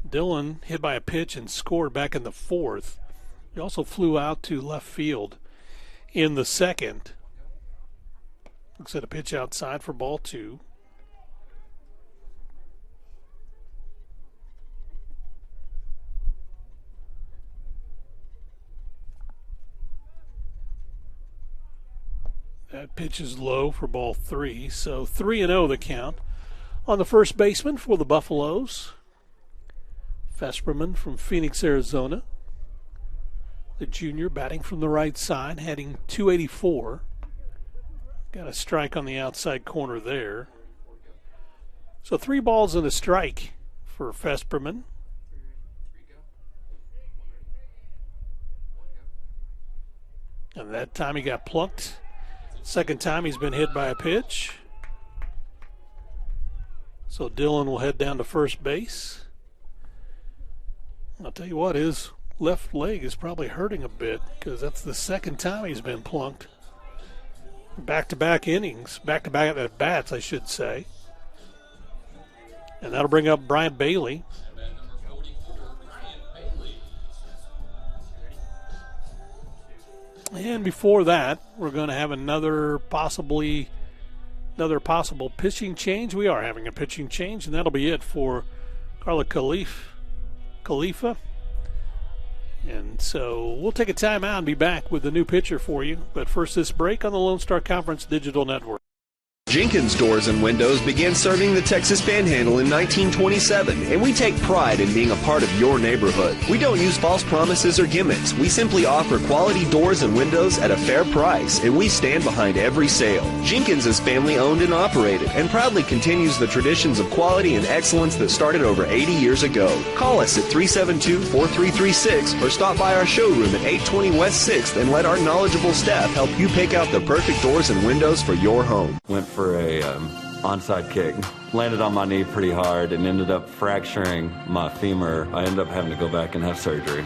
Dylan hit by a pitch and scored back in the 4th. He also flew out to left field in the 2nd. Looks at a pitch outside for ball 2. That pitch is low for ball 3, so 3-0 the count. On the first baseman for the Buffaloes, Fesperman from Phoenix, Arizona. The junior batting from the right side, heading 284. Got a strike on the outside corner there. So 3 balls and a strike for Fesperman. And that time he got plucked. Second time he's been hit by a pitch. So Dylan will head down to first base. I'll tell you what, his left leg is probably hurting a bit because that's the second time he's been plunked. Back-to-back innings, back-to-back at bats, I should say. And that'll bring up Brian Bailey. And before that, we're going to have another possible pitching change. We are having a pitching change, and that'll be it for Carla Khalifa. And so we'll take a timeout and be back with the new pitcher for you. But first, this break on the Lone Star Conference Digital Network. Jenkins Doors and Windows began serving the Texas Panhandle in 1927, and we take pride in being a part of your neighborhood. We don't use false promises or gimmicks. We simply offer quality doors and windows at a fair price, and we stand behind every sale. Jenkins is family owned and operated, and proudly continues the traditions of quality and excellence that started over 80 years ago. Call us at 372-4336 or stop by our showroom at 820 West 6th and let our knowledgeable staff help you pick out the perfect doors and windows for your home. Went for a onside kick. Landed on my knee pretty hard and ended up fracturing my femur. I ended up having to go back and have surgery.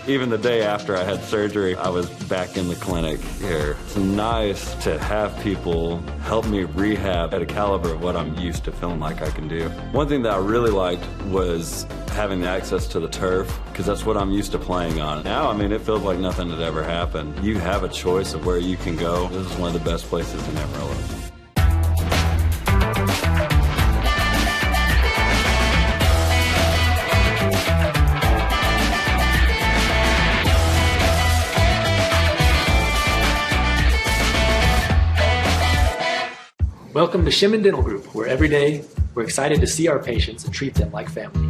Even the day after I had surgery, I was back in the clinic here. It's nice to have people help me rehab at a caliber of what I'm used to feeling like I can do. One thing that I really liked was having the access to the turf, because that's what I'm used to playing on. Now, I mean, it feels like nothing had ever happened. You have a choice of where you can go. This is one of the best places in Amarillo. Welcome to Shimon Dental Group, where every day we're excited to see our patients and treat them like family.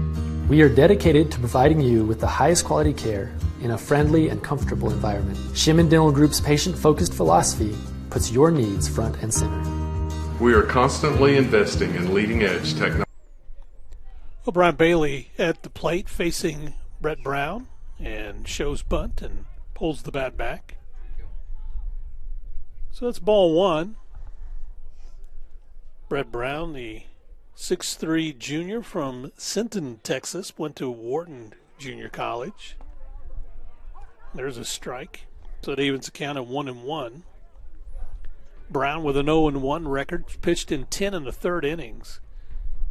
We are dedicated to providing you with the highest quality care in a friendly and comfortable environment. Shimon Dental Group's patient-focused philosophy puts your needs front and center. We are constantly investing in leading-edge technology. Well, Brian Bailey at the plate facing Brett Brown and shows bunt and pulls the bat back. So that's ball 1. Brett Brown, the 6'3" junior from Sinton, Texas, went to Wharton Junior College. There's a strike. So it evens the count at 1-1. Brown with an 0-1 record, pitched in 10 in the third innings.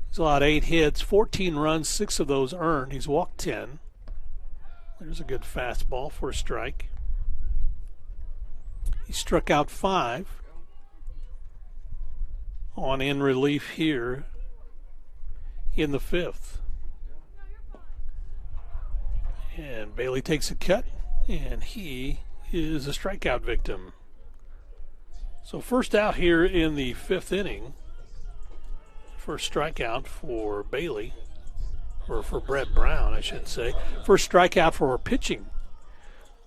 He's allowed 8 hits, 14 runs, 6 of those earned. He's walked 10. There's a good fastball for a strike. He struck out 5. On in relief here in the 5th. And Bailey takes a cut, and he is a strikeout victim. So first out here in the 5th inning. First strikeout for Bailey, or for Brett Brown, I should say. First strikeout for pitching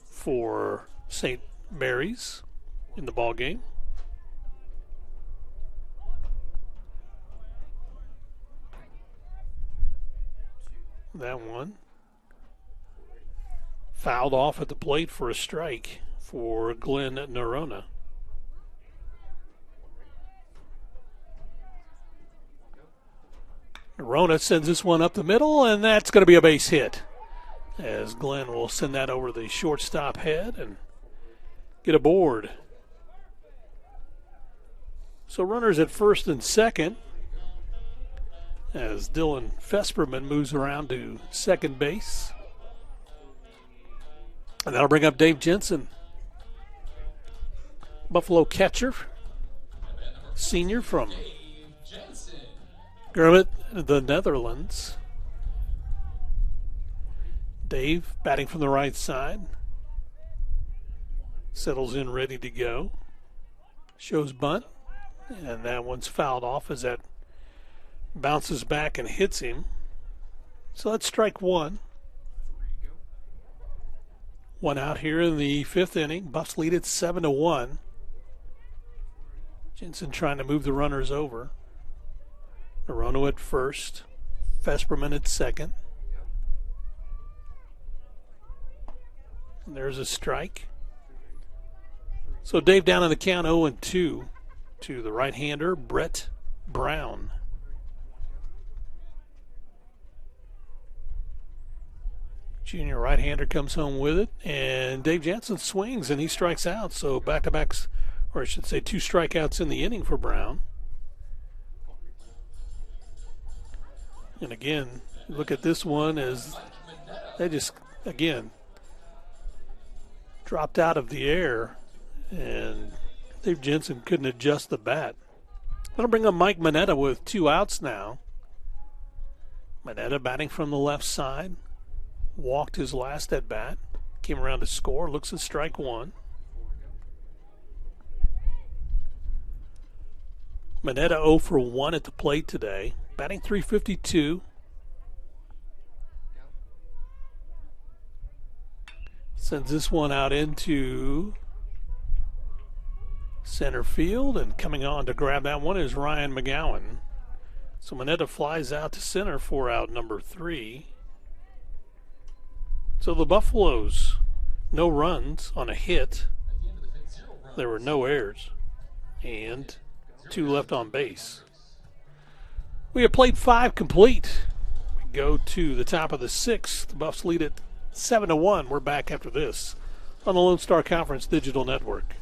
for St. Mary's in the ball game. That one fouled off at the plate for a strike for Glenn Nerona. Rona sends this one up the middle, and that's going to be a base hit, as Glenn will send that over the shortstop head and get aboard. So runners at first and second, as Dylan Fesperman moves around to second base. And that'll bring up Dave Jensen, Buffalo catcher, senior from Grummet, the Netherlands. Dave batting from the right side. Settles in ready to go. Shows bunt. And that one's fouled off as that bounces back and hits him. So that's strike one. One out here in the fifth inning. Buffs lead it 7-1. Jensen trying to move the runners over. Narono at first. Fesperman at second. And there's a strike. So Dave down in the count 0-2 to the right-hander, Brett Brown. Junior right-hander comes home with it, and Dave Jensen swings, and he strikes out. So back-to-backs, or I should say 2 strikeouts in the inning for Brown. And again, look at this one as they just, again, dropped out of the air, and Dave Jensen couldn't adjust the bat. That'll bring up Mike Mineta with 2 outs now. Mineta batting from the left side. Walked his last at bat. Came around to score. Looks at strike one. Mineta 0 for 1 at the plate today. Batting .352. Sends this one out into center field, and coming on to grab that one is Ryan McGowan. So Mineta flies out to center for out number 3. So the Buffaloes, no runs on a hit. There were no errors, and 2 left on base. We have played 5 complete. We go to the top of the 6th. The Buffs lead it 7-1. We're back after this on the Lone Star Conference Digital Network.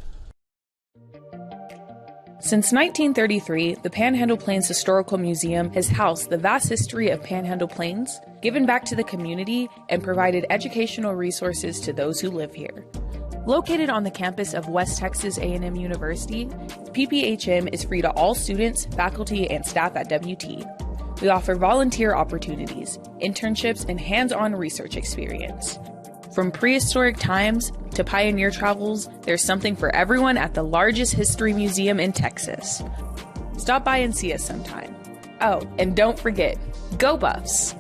Since 1933, the Panhandle Plains Historical Museum has housed the vast history of Panhandle Plains, given back to the community, and provided educational resources to those who live here. Located on the campus of West Texas A&M University, PPHM is free to all students, faculty, and staff at WT. We offer volunteer opportunities, internships, and hands-on research experience. From prehistoric times to pioneer travels, there's something for everyone at the largest history museum in Texas. Stop by and see us sometime. Oh, and don't forget, go Buffs!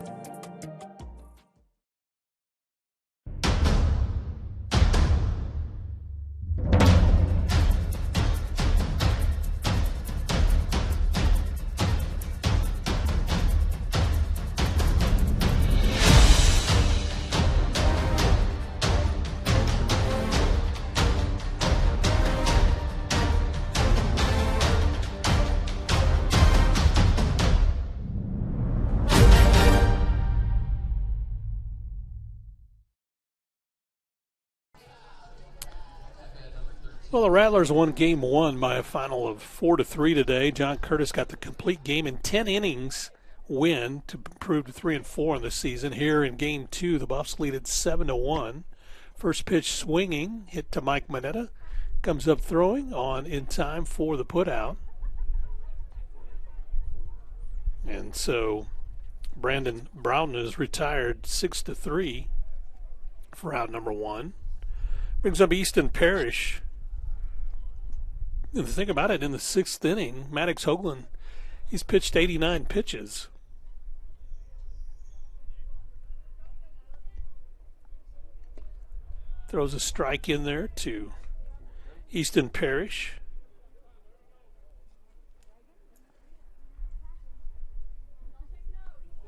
Well, the Rattlers won Game 1 by a final of 4-3 today. John Curtis got the complete game in 10 innings win to improve to 3-4 in the season. Here in Game 2, the Buffs lead it 7-1. First pitch swinging, hit to Mike Mineta. Comes up throwing on in time for the putout. And so Brandon Broughton is retired 6-3 for out number 1. Brings up Easton Parrish. If you think about it, in the 6th inning, Maddox Hoagland, he's pitched 89 pitches. Throws a strike in there to Easton Parrish.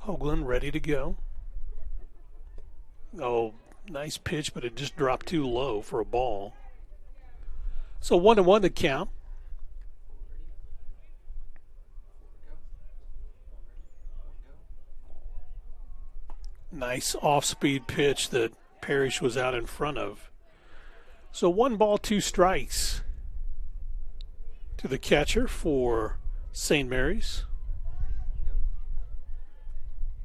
Hoagland ready to go. Oh, nice pitch, but it just dropped too low for a ball. So 1-1 to count. Nice off-speed pitch that Parrish was out in front of. So 1 ball, 2 strikes to the catcher for St. Mary's.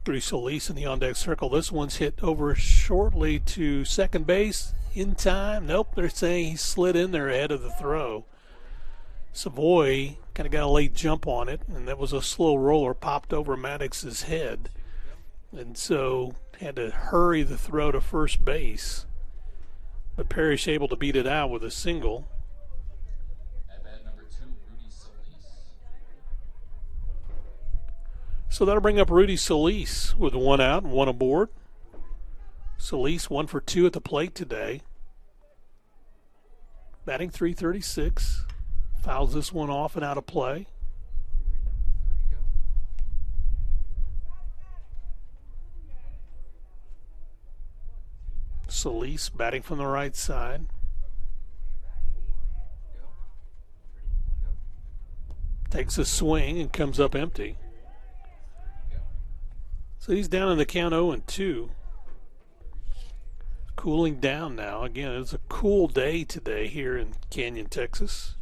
Rudy Solis in the on-deck circle. This one's hit over shortly to second base. In time. Nope, they're saying he slid in there ahead of the throw. Savoy kind of got a late jump on it, and that was a slow roller, popped over Maddox's head. And so had to hurry the throw to first base. But Parrish able to beat it out with a single. So that'll bring up Rudy Solis with 1 out and 1 aboard. Solis 1 for 2 at the plate today. Batting .336. Fouls this one off and out of play. Solis batting from the right side. Takes a swing and comes up empty. So he's down in the count 0-2. Cooling down now. Again, it's a cool day today here in Canyon, Texas.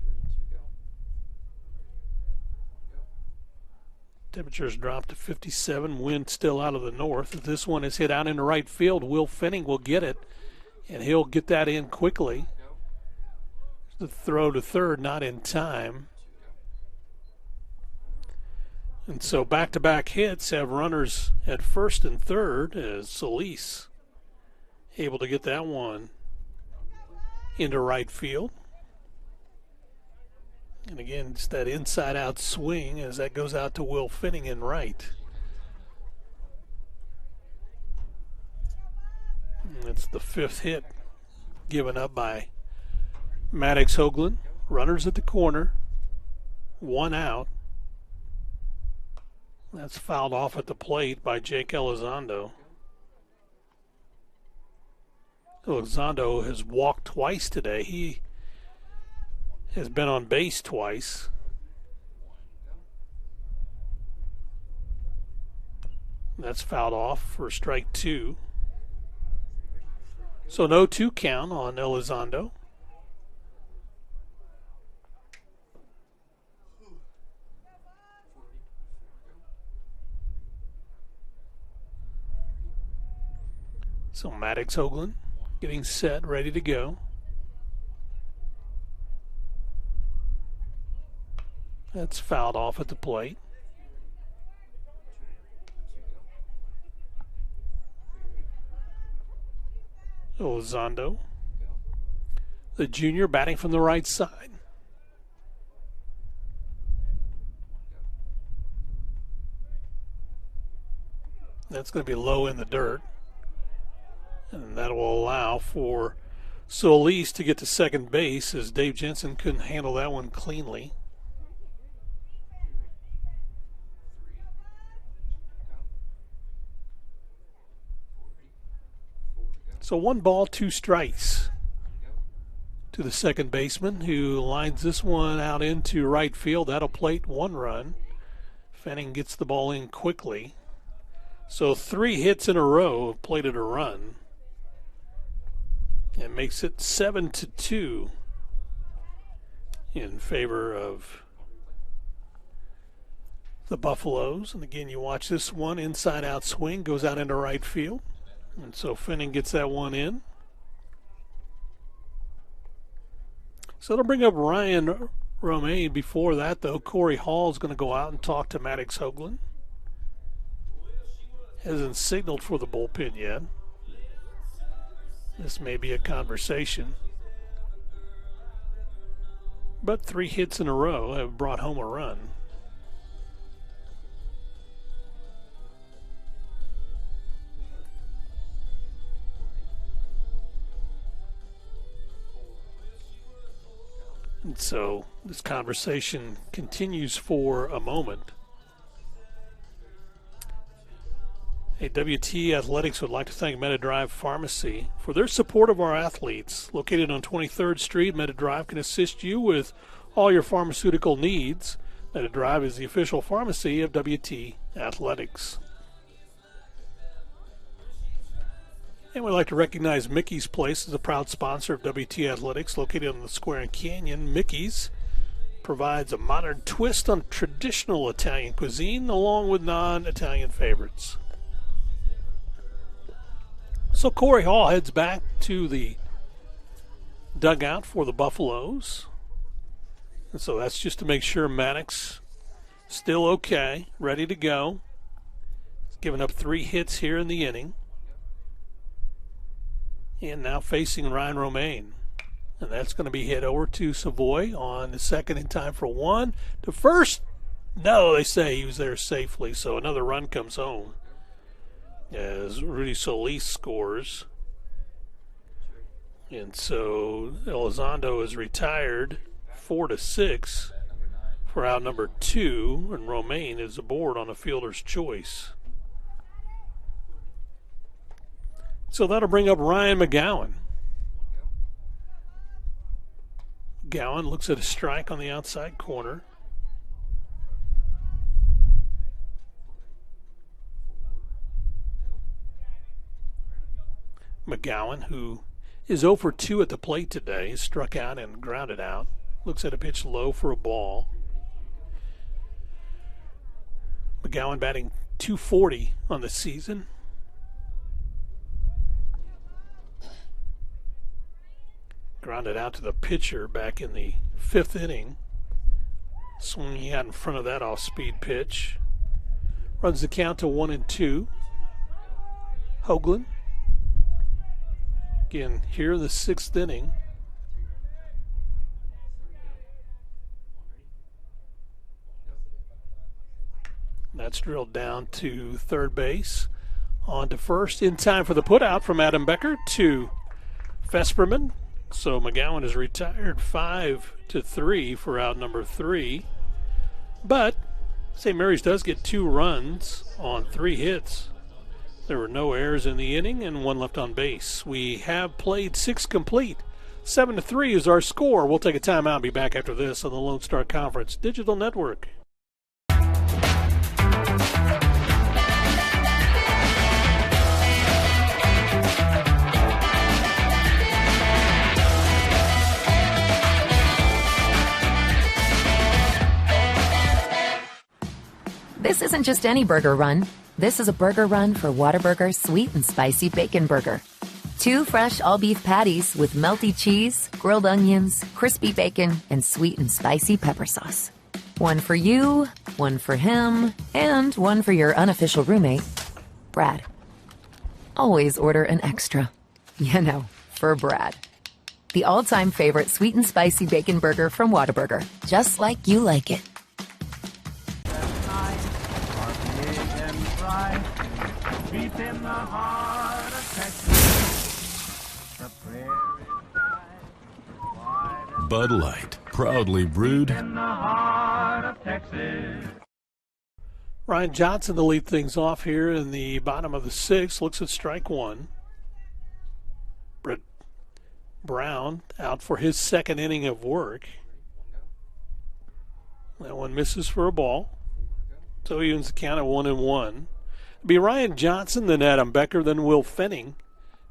Temperatures dropped to 57. Wind still out of the north. If this one is hit out into right field, Will Fenning will get it, and he'll get that in quickly. The throw to third, not in time. And so back-to-back hits have runners at first and third as Solis able to get that one into right field. And again, it's that inside-out swing as that goes out to Will Fenning in right. And that's the 5th hit given up by Maddox Hoagland. Runners at the corner, 1 out. That's fouled off at the plate by Jake Elizondo. Elizondo has walked twice today. He has been on base twice. That's fouled off for strike 2. So no 2 count on Elizondo. So Maddox Hoagland getting set, ready to go. That's fouled off at the plate. Elizondo, the junior, batting from the right side. That's going to be low in the dirt. And that will allow for Solis to get to second base as Dave Jensen couldn't handle that one cleanly. So 1 ball, 2 strikes to the second baseman, who lines this one out into right field. That'll plate 1 run. Fenning gets the ball in quickly. So 3 hits in a row have plated a run. It makes it 7-2 in favor of the Buffaloes. And again, you watch this one, inside out swing, goes out into right field. And so Fenning gets that one in. So it'll bring up Ryan Romaine. Before that, though, Corey Hall is going to go out and talk to Maddox Hoagland. Hasn't signaled for the bullpen yet. This may be a conversation. But 3 hits in a row have brought home a run. And so this conversation continues for a moment. Hey, WT Athletics would like to thank MetaDrive Pharmacy for their support of our athletes. Located on 23rd Street, MetaDrive can assist you with all your pharmaceutical needs. MetaDrive is the official pharmacy of WT Athletics. And we'd like to recognize Mickey's Place as a proud sponsor of WT Athletics, located on the Square and Canyon. Mickey's provides a modern twist on traditional Italian cuisine along with non-Italian favorites. So Corey Hall heads back to the dugout for the Buffaloes. And so that's just to make sure Maddox still okay, ready to go. He's given up 3 hits here in the inning. And now facing Ryan Romaine. And that's going to be hit over to Savoy on the second in time for 1. To first, no, they say he was there safely, so another run comes home as Rudy Solis scores. And so Elizondo is retired 4-6 for out number 2, and Romaine is aboard on a fielder's choice. So that'll bring up Ryan McGowan. McGowan looks at a strike on the outside corner. McGowan, who is 0 for 2 at the plate today, struck out and grounded out. Looks at a pitch low for a ball. McGowan batting .240 on the season. Grounded out to the pitcher back in the 5th inning. Swinging out in front of that off-speed pitch. Runs the count to 1-2. Hoagland. Again, here in the 6th inning. That's drilled down to third base. On to first. In time for the putout from Adam Becker to Vesperman. So McGowan is retired 5-3 for out number 3. But St. Mary's does get 2 runs on 3 hits. There were no errors in the inning and 1 left on base. We have played 6 complete. 7-3 is our score. We'll take a timeout and be back after this on the Lone Star Conference Digital Network. This isn't just any burger run. This is a burger run for Whataburger Sweet and Spicy Bacon Burger. 2 fresh all-beef patties with melty cheese, grilled onions, crispy bacon, and sweet and spicy pepper sauce. 1 for you, 1 for him, and 1 for your unofficial roommate, Brad. Always order an extra. You know, for Brad. The all-time favorite sweet and spicy bacon burger from Whataburger. Just like you like it. Deep in the heart of Texas, the prairie Bud Light, proudly brewed in the heart of Texas. Ryan Johnson to lead things off here in the bottom of the 6th. Looks at strike 1. Brett Brown out for his 2nd inning of work. That one misses for a ball. So he owns the count at 1-1. It'll be Ryan Johnson, then Adam Becker, then Will Fenning.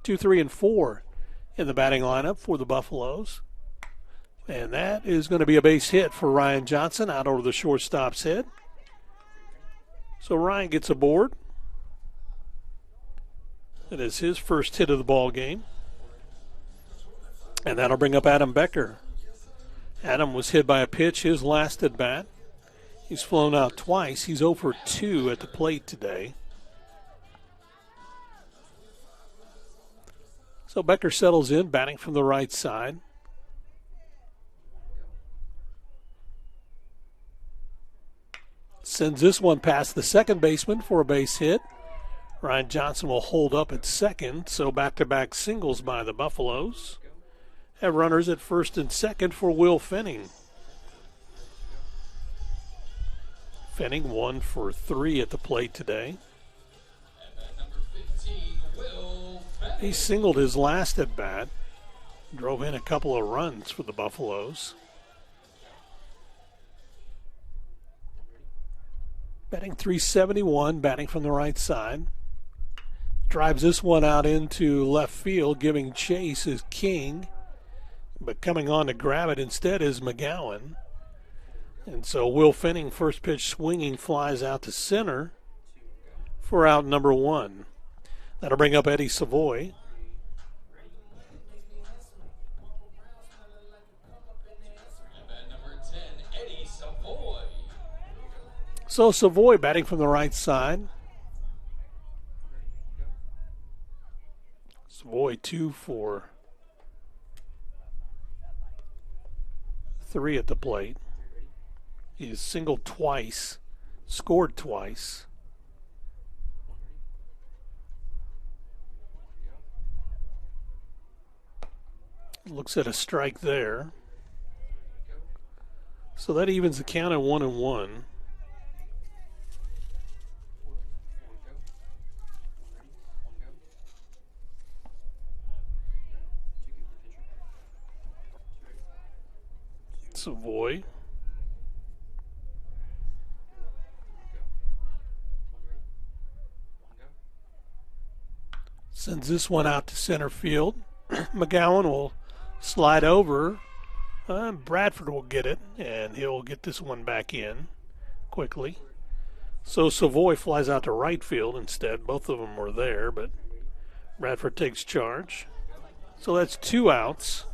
2, 3, and 4 in the batting lineup for the Buffaloes. And that is going to be a base hit for Ryan Johnson out over the shortstop's head. So Ryan gets aboard. It is his first hit of the ball game. And that'll bring up Adam Becker. Adam was hit by a pitch his last at bat. He's flown out twice. He's 0 for 2 at the plate today. So Becker settles in, batting from the right side. Sends this one past the second baseman for a base hit. Ryan Johnson will hold up at second, so back-to-back singles by the Buffaloes. Have runners at first and second for Will Fenning. Fenning 1 for 3 at the plate today. He singled his last at bat. Drove in a couple of runs for the Buffaloes. Batting .371, batting from the right side. Drives this one out into left field, giving chase is King. But coming on to grab it instead is McGowan. And so Will Finning, first pitch swinging, flies out to center for out number 1. That'll bring up Eddie Savoy. So Savoy batting from the right side. Savoy 2 for 3 at the plate. He's singled twice, scored twice. Looks at a strike there. So that evens the count at 1-1. Savoy. Sends this one out to center field. McGowan will slide over. Bradford will get it, and he'll get this one back in quickly. So Savoy flies out to right field instead. Both of them were there, but Bradford takes charge. So that's 2 outs.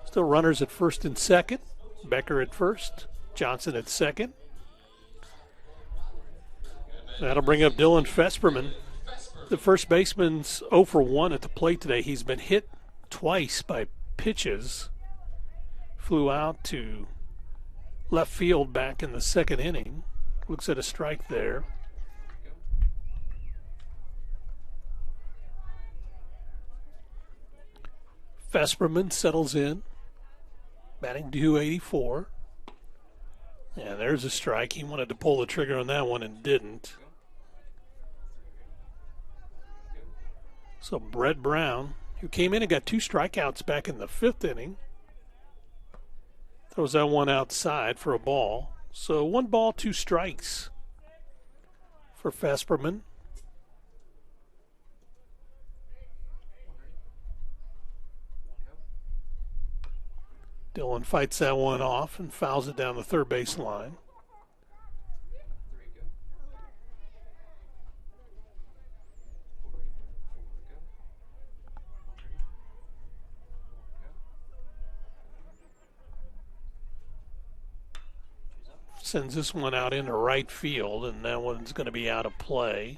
Still runners at first and second. Becker at first. Johnson at second. That'll bring up Dylan Fesperman. The first baseman's 0 for 1 at the plate today. He's been hit twice by pitches. Flew out to left field back in the second inning. Looks at a strike there. Fesperman settles in, batting 284. And there's a strike. He wanted to pull the trigger on that one and didn't. So Brett Brown, who came in and got 2 strikeouts back in the 5th inning, throws that one outside for a ball. So 1 ball, 2 strikes for Fesperman. Dylan fights that one off and fouls it down the third base line. Sends this one out into right field, and that one's going to be out of play.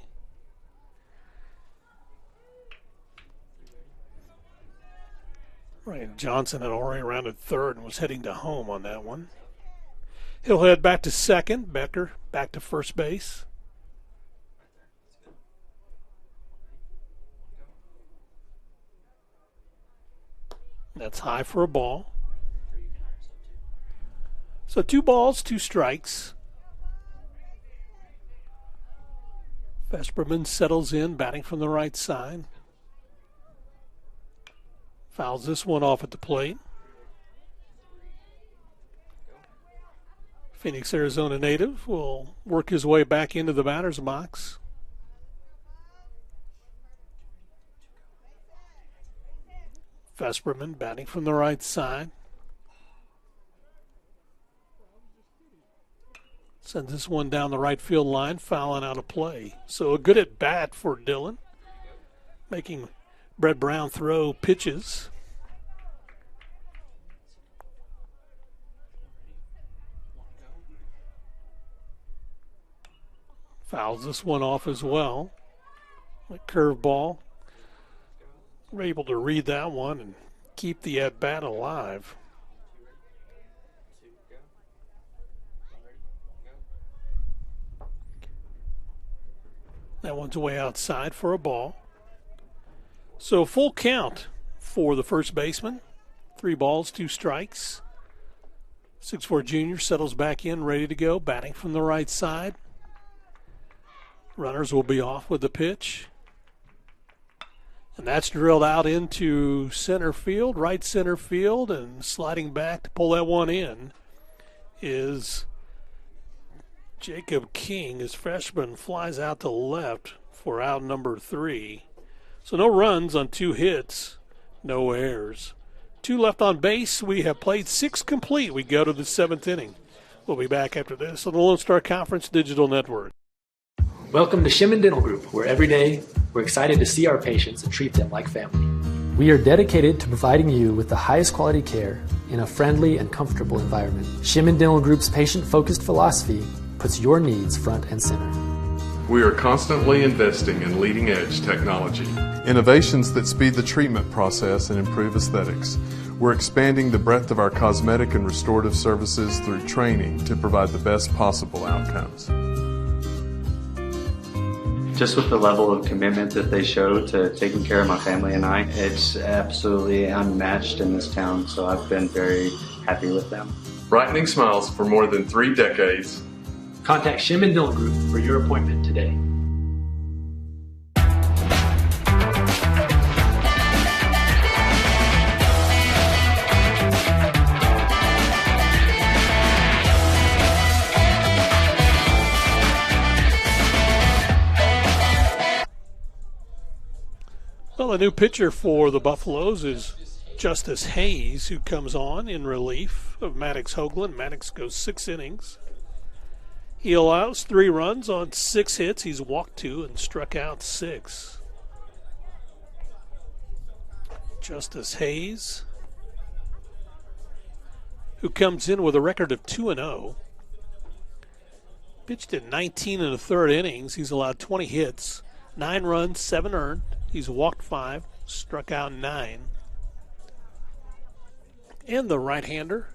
Ryan Johnson had already rounded third and was heading to home on that one. He'll head back to second. Becker back to first base. That's high for a ball. So 2 balls, 2 strikes. Fesperman settles in, batting from the right side. Fouls this one off at the plate. Phoenix, Arizona native will work his way back into the batter's box. Fesperman batting from the right side. Sends this one down the right field line, fouling out of play. So a good at bat for Dylan, making Brett Brown throw pitches. Fouls this one off as well. A curveball. We're able to read that one and keep the at bat alive. That one's way outside for a ball. So full count for the first baseman. 3 balls, 2 strikes. 6'4" junior settles back in, ready to go, batting from the right side. Runners will be off with the pitch. And that's drilled out into center field, right center field, and sliding back to pull that one in is Jacob King. His freshman flies out to left for out number 3. So no runs on 2 hits, no errors. 2 left on base. We have played 6 complete. We go to the 7th inning. We'll be back after this on the Lone Star Conference Digital Network. Welcome to Shimon Dental Group, where every day we're excited to see our patients and treat them like family. We are dedicated to providing you with the highest quality care in a friendly and comfortable environment. Shimon Dental Group's patient-focused philosophy puts your needs front and center. We are constantly investing in leading-edge technology. Innovations that speed the treatment process and improve aesthetics. We're expanding the breadth of our cosmetic and restorative services through training to provide the best possible outcomes. Just with the level of commitment that they show to taking care of my family and I, it's absolutely unmatched in this town, so I've been very happy with them. Brightening smiles for more than 3 decades. Contact Shimon Dental Group for your appointment today. Well, the new pitcher for the Buffaloes is Justice Hayes, who comes on in relief of Maddox Hoagland. Maddox goes 6 innings. He allows 3 runs on 6 hits. He's walked 2 and struck out 6. Justice Hayes, who comes in with a record of 2-0. Pitched in 19 1/3 innings. He's allowed 20 hits, 9 runs, 7 earned. He's walked 5, struck out 9. And the right-hander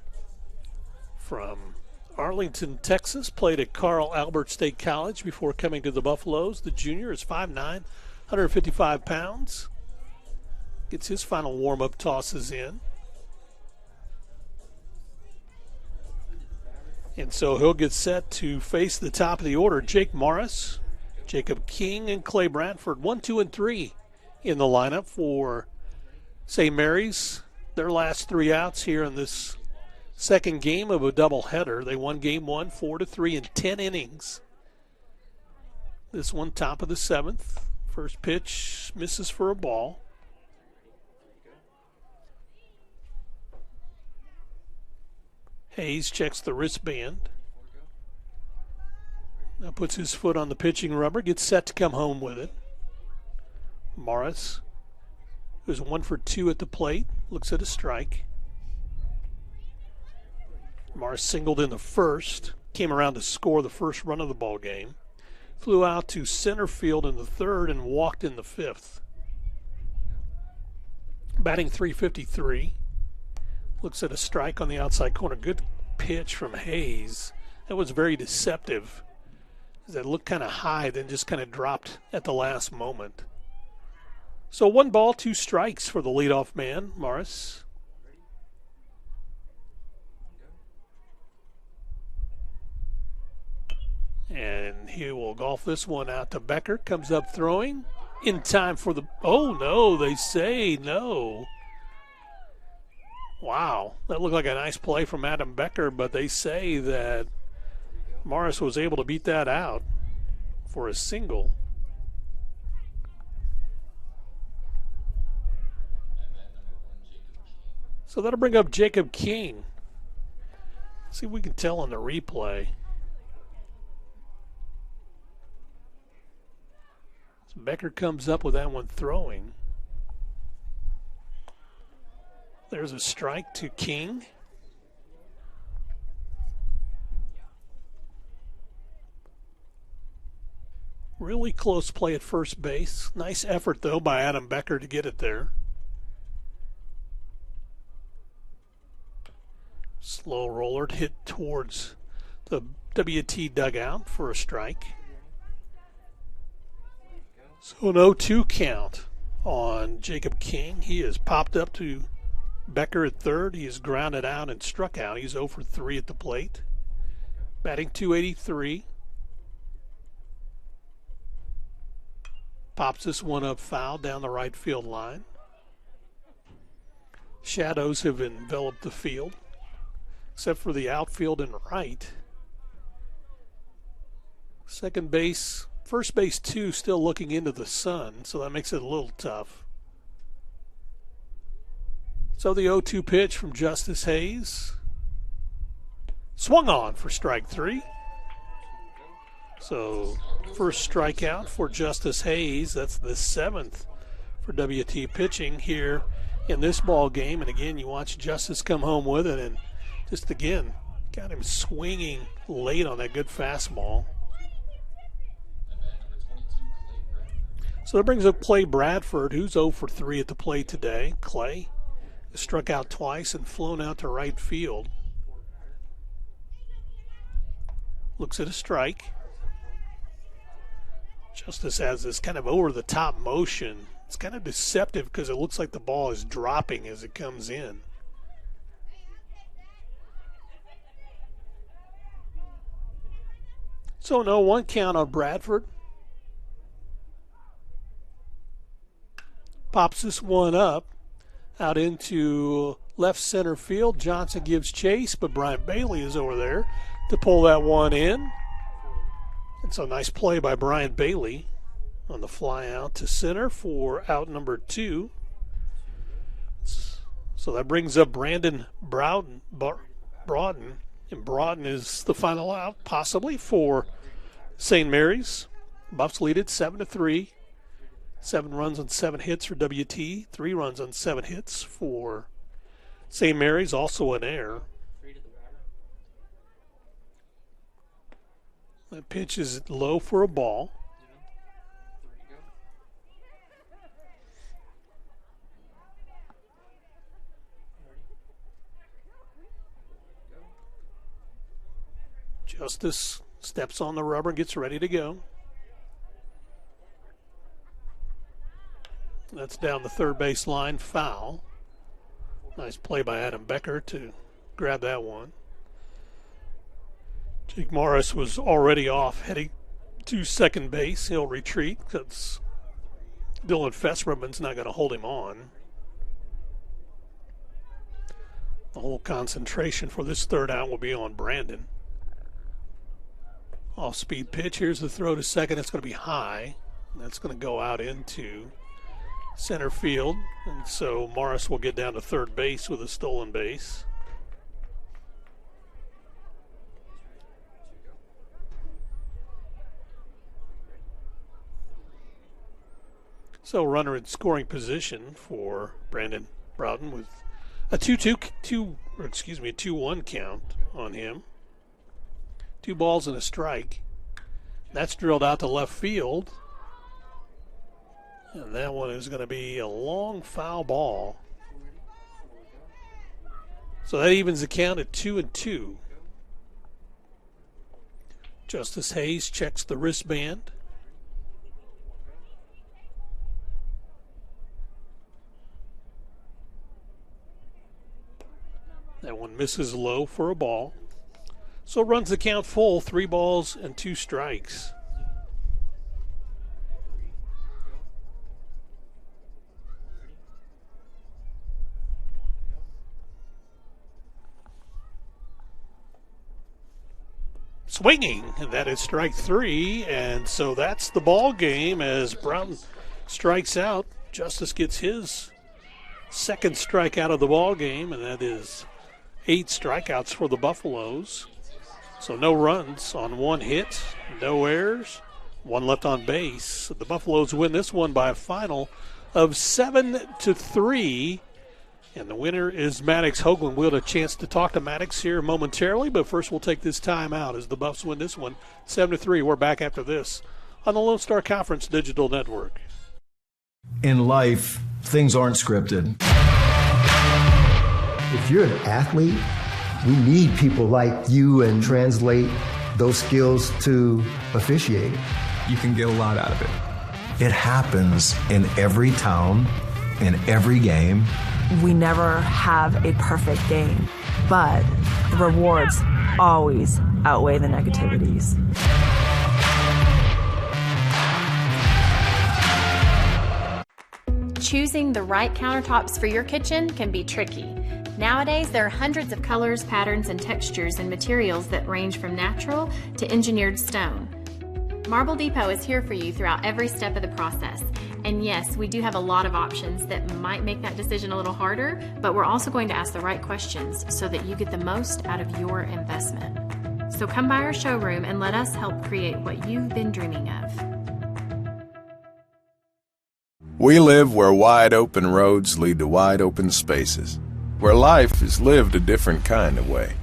from Arlington, Texas, played at Carl Albert State College before coming to the Buffaloes. The junior is 5'9", 155 pounds. Gets his final warm-up tosses in. And so he'll get set to face the top of the order. Jake Morris, Jacob King, and Clay Bradford, 1, 2, and 3 in the lineup for St. Mary's. Their last 3 outs here in this second game of a doubleheader. They won game 1, 4-3 in 10 innings. This one, top of the 7th. First pitch misses for a ball. Hayes checks the wristband. Now puts his foot on the pitching rubber, gets set to come home with it. Morris, who's 1 for 2 at the plate, looks at a strike. Morris singled in the first, came around to score the first run of the ball game, flew out to center field in the 3rd and walked in the 5th. Batting .353, looks at a strike on the outside corner. Good pitch from Hayes. That was very deceptive. That looked kind of high, then just kind of dropped at the last moment. So 1 ball, 2 strikes for the leadoff man, Morris. And he will golf this one out to Becker. Comes up throwing in time for the, oh no, they say no. Wow, that looked like a nice play from Adam Becker, but they say that Morris was able to beat that out for a single. So that'll bring up Jacob King. See if we can tell on the replay. So Becker comes up with that one throwing. There's a strike to King. Really close play at first base. Nice effort, though, by Adam Becker to get it there. Slow roller hit towards the WT dugout for a strike. So an 0-2 count on Jacob King. He has popped up to Becker at 3rd. He is grounded out and struck out. He's 0 for 3 at the plate. Batting .283. Pops this one up foul down the right field line. Shadows have enveloped the field, except for the outfield and right. Second base First base 2 still looking into the sun, so that makes it a little tough. So the 0-2 pitch from Justice Hayes. Swung on for strike 3. So first strikeout for Justice Hayes. That's the 7th for WT pitching here in this ball game. And again, you watch Justice come home with it, and just again got him swinging late on that good fastball. So that brings up Clay Bradford, who's 0 for 3 at the plate today. Clay has struck out twice and flown out to right field. Looks at a strike. Justice has this kind of over-the-top motion. It's kind of deceptive because it looks like the ball is dropping as it comes in. So 0-1 count on Bradford. Pops this one up out into left center field. Johnson gives chase, but Brian Bailey is over there to pull that one in. It's a nice play by Brian Bailey on the fly out to center for out number 2. So that brings up Brandon Broughton. And Broughton is the final out, possibly, for St. Mary's. Buffs lead it 7-3. 7 runs on 7 hits for WT. 3 runs on 7 hits for St. Mary's, also an error. That pitch is low for a ball. Justice steps on the rubber and gets ready to go. That's down the third base line, foul. Nice play by Adam Becker to grab that one. Jake Morris was already off, heading to second base. He'll retreat because Dylan Fessmerman's not going to hold him on. The whole concentration for this third out will be on Brandon. Off-speed pitch. Here's the throw to second. It's going to be high. That's going to go out into center field. And so Morris will get down to third base with a stolen base. So runner in scoring position for Brandon Broughton with a 2-1 count on him. 2 balls and a strike. That's drilled out to left field. And that one is going to be a long foul ball. So that evens the count at 2-2. Justice Hayes checks the wristband. That one misses low for a ball. So runs the count full, 3 balls and 2 strikes. Swinging, and that is strike 3, and so that's the ball game as Broughton strikes out. Justice gets his second strikeout of the ball game, and that is 8 strikeouts for the Buffaloes. So no runs on 1 hit, no errors, 1 left on base. The Buffaloes win this one by a final of 7-3. And the winner is Maddox Hoagland. We'll have a chance to talk to Maddox here momentarily, but first we'll take this time out as the Buffs win this one 7-3. We're back after this on the Lone Star Conference Digital Network. In life, things aren't scripted. If you're an athlete, we need people like you and translate those skills to officiating. You can get a lot out of it. It happens in every town, in every game. We never have a perfect game, but the rewards always outweigh the negativities. Choosing the right countertops for your kitchen can be tricky. Nowadays, there are hundreds of colors, patterns, and textures and materials that range from natural to engineered stone. Marble Depot is here for you throughout every step of the process. And yes, we do have a lot of options that might make that decision a little harder, but we're also going to ask the right questions so that you get the most out of your investment. So come by our showroom and let us help create what you've been dreaming of. We live where wide open roads lead to wide open spaces, where life is lived a different kind of way.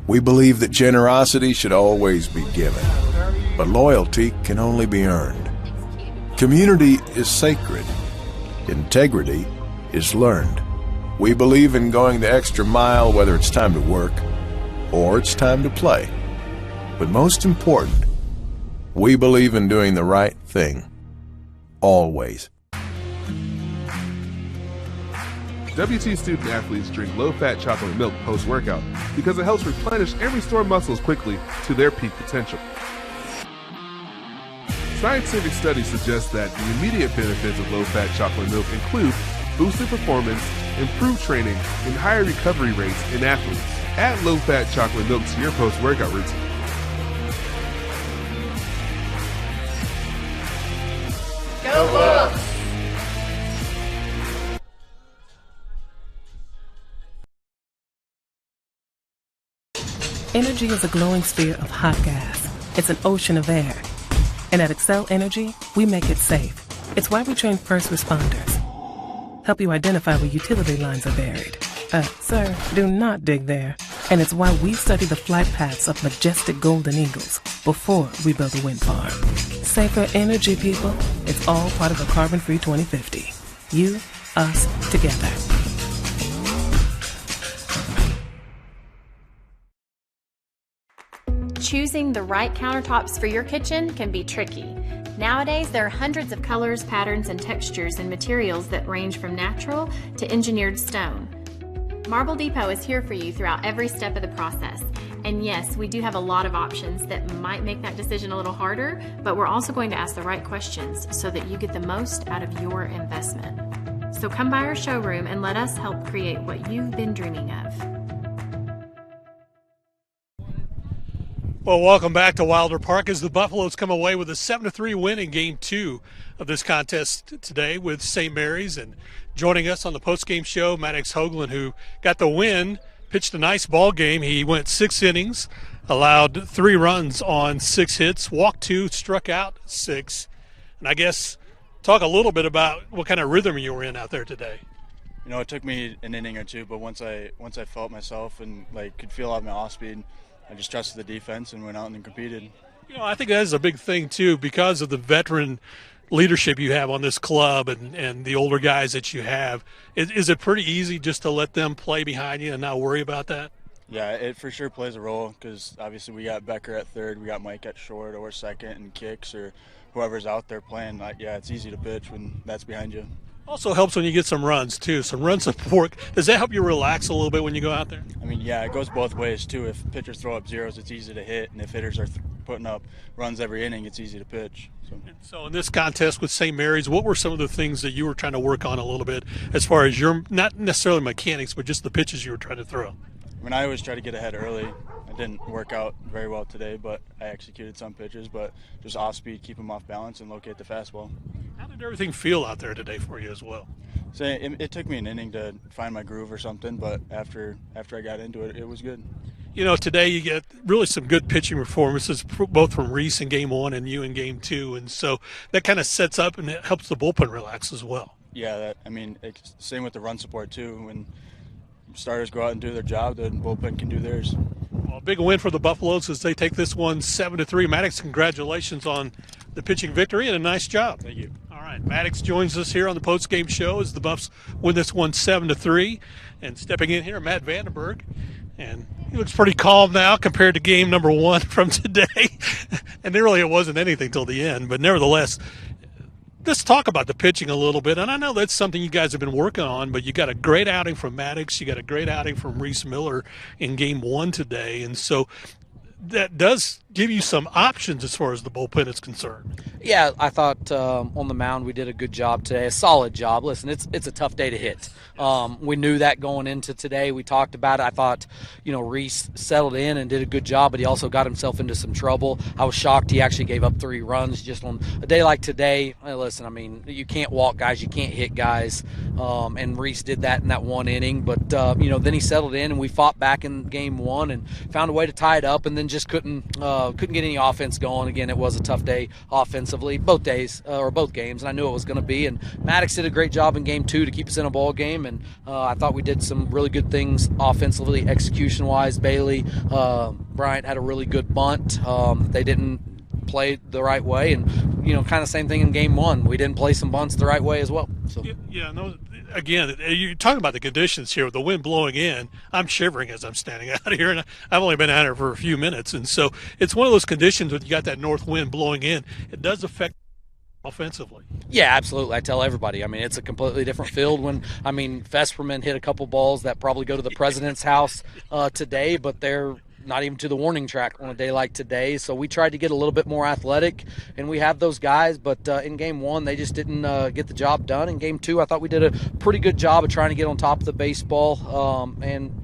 We believe that generosity should always be given, but loyalty can only be earned. Community is sacred. Integrity is learned. We believe in going the extra mile, whether it's time to work or it's time to play. But most important, we believe in doing the right thing, always. WT student athletes drink low-fat chocolate milk post-workout because it helps replenish and restore muscles quickly to their peak potential. Scientific studies suggest that the immediate benefits of low-fat chocolate milk include boosted performance, improved training, and higher recovery rates in athletes. Add low-fat chocolate milk to your post-workout routine. Go Bucks! Energy is a glowing sphere of hot gas. It's an ocean of air. And at Excel Energy, we make it safe. It's why we train first responders. Help you identify where utility lines are buried. Sir, do not dig there. And it's why we study the flight paths of majestic golden eagles before we build a wind farm. Safer energy, people. It's all part of a carbon-free 2050. You, us, together. Choosing the right countertops for your kitchen can be tricky. Nowadays, there are hundreds of colors, patterns, and textures and materials that range from natural to engineered stone. Marble Depot is here for you throughout every step of the process. And yes, we do have a lot of options that might make that decision a little harder, but we're also going to ask the right questions so that you get the most out of your investment. So come by our showroom and let us help create what you've been dreaming of. Well, welcome back to Wilder Park as the Buffaloes come away with a 7-3 win in Game 2 of this contest today with St. Mary's. And joining us on the postgame show, Maddox Hoagland, who got the win, pitched a nice ball game. He went 6 innings, allowed 3 runs on 6 hits, walked 2, struck out 6. And I guess talk a little bit about what kind of rhythm you were in out there today. You know, it took me an inning or two, but once I felt myself and could feel out my off speed, I just trusted the defense and went out and competed. You know, I think that is a big thing, too, because of the veteran leadership you have on this club and the older guys that you have. Is it pretty easy just to let them play behind you and not worry about that? Yeah, it for sure plays a role because obviously we got Becker at third, we got Mike at short or second, and kicks or whoever's out there playing. It's easy to pitch when that's behind you. Also helps when you get some runs, too. Some run support. Does that help you relax a little bit when you go out there? I mean, yeah, it goes both ways, too. If pitchers throw up zeros, it's easy to hit. And if hitters are putting up runs every inning, it's easy to pitch. So in this contest with St. Mary's, what were some of the things that you were trying to work on a little bit as far as your, not necessarily mechanics, but just the pitches you were trying to throw? I mean, I always try to get ahead early. It didn't work out very well today, but I executed some pitches, but just off speed, keep them off balance, and locate the fastball. How did everything feel out there today for you as well? So it took me an inning to find my groove or something, but after I got into it, it was good. You know, today you get really some good pitching performances, both from Reese in Game 1 and you in Game 2, and so that kind of sets up and it helps the bullpen relax as well. Yeah, same with the run support too. When starters go out and do their job, the bullpen can do theirs. Well, a big win for the Buffaloes as they take this one 7-3. Maddox, congratulations on the pitching victory and a nice job. Thank you. All right, Maddox joins us here on the post-game show as the Buffs win this one 7-3. And stepping in here, Matt Vandenberg. And he looks pretty calm now compared to game number 1 from today. And really it wasn't anything till the end. But nevertheless, let's talk about the pitching a little bit. And I know that's something you guys have been working on, but you got a great outing from Maddox. You got a great outing from Reese Miller in game 1 today. And so that does give you some options as far as the bullpen is concerned. Yeah, I thought on the mound we did a good job today, a solid job. Listen, it's a tough day to hit. We knew that going into today. We talked about it. I thought, Reese settled in and did a good job, but he also got himself into some trouble. I was shocked he actually gave up 3 runs just on a day like today. Listen, I mean, you can't walk guys, you can't hit guys, and Reese did that in that 1 inning. But, then he settled in and we fought back in game 1 and found a way to tie it up, and then just couldn't get any offense going. Again, it was a tough day offensively. Both days or both games, and I knew it was going to be. And Maddox did a great job in game 2 to keep us in a ball game, and I thought we did some really good things offensively, execution-wise. Bailey Bryant had a really good bunt. They didn't play the right way, and kind of same thing in game 1. We didn't play some bunts the right way as well. So again, you're talking about the conditions here with the wind blowing in. I'm shivering as I'm standing out here, and I've only been out here for a few minutes. And so it's one of those conditions when you got that north wind blowing in. It does affect offensively. Yeah, absolutely. I tell everybody, it's a completely different field when, Vesperman hit a couple balls that probably go to the president's house today, but they're not even to the warning track on a day like today. So we tried to get a little bit more athletic, and we have those guys, but in game 1 they just didn't get the job done. In game 2 I thought we did a pretty good job of trying to get on top of the baseball, and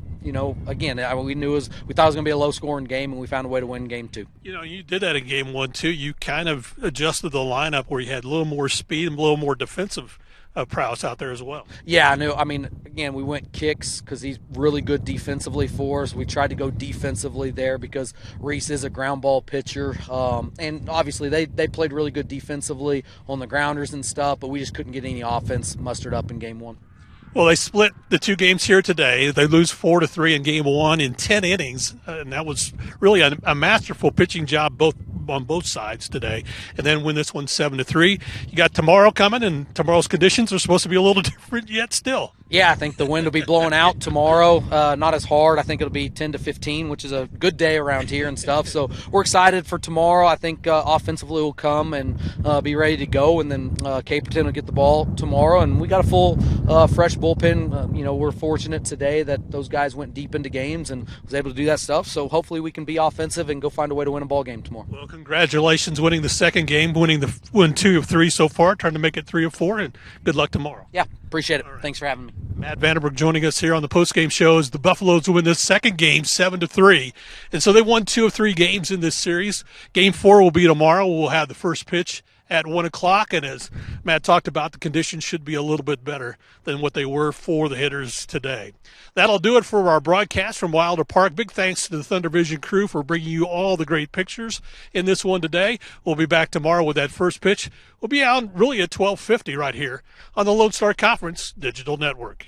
again, we thought it was going to be a low-scoring game, and we found a way to win game 2. You did that in game 1 too. You kind of adjusted the lineup where you had a little more speed and a little more defensive prowess out there as well. Yeah, I knew. Again, we went kicks because he's really good defensively for us. We tried to go defensively there because Reese is a ground ball pitcher. And obviously they played really good defensively on the grounders and stuff, but we just couldn't get any offense mustered up in game 1. Well, they split the 2 games here today. They lose 4-3 in game 1 in 10 innings, and that was really a masterful pitching job on both sides today. And then win this one 7-3. You got tomorrow coming, and tomorrow's conditions are supposed to be a little different yet still. Yeah, I think the wind will be blowing out tomorrow. Not as hard. I think it'll be 10-15, which is a good day around here and stuff. So we're excited for tomorrow. I think offensively will come and be ready to go, and then Caperton will get the ball tomorrow. And we got a full, fresh bullpen. We're fortunate today that those guys went deep into games and was able to do that stuff. So hopefully we can be offensive and go find a way to win a ball game tomorrow. Well, congratulations winning the second game, win 2 of 3 so far, trying to make it 3 of 4, and good luck tomorrow. Yeah, appreciate it. Right. Thanks for having me. Matt Vandenberg joining us here on the postgame show as the Buffaloes win this second game 7-3. And so they won 2 of 3 games in this series. Game 4 will be tomorrow. We'll have the first pitch at 1 o'clock. And as Matt talked about, the conditions should be a little bit better than what they were for the hitters today. That'll do it for our broadcast from Wilder Park. Big thanks to the Thunder Vision crew for bringing you all the great pictures in this one today. We'll be back tomorrow with that first pitch. We'll be out really at 12:50 right here on the Lone Star Conference Digital Network.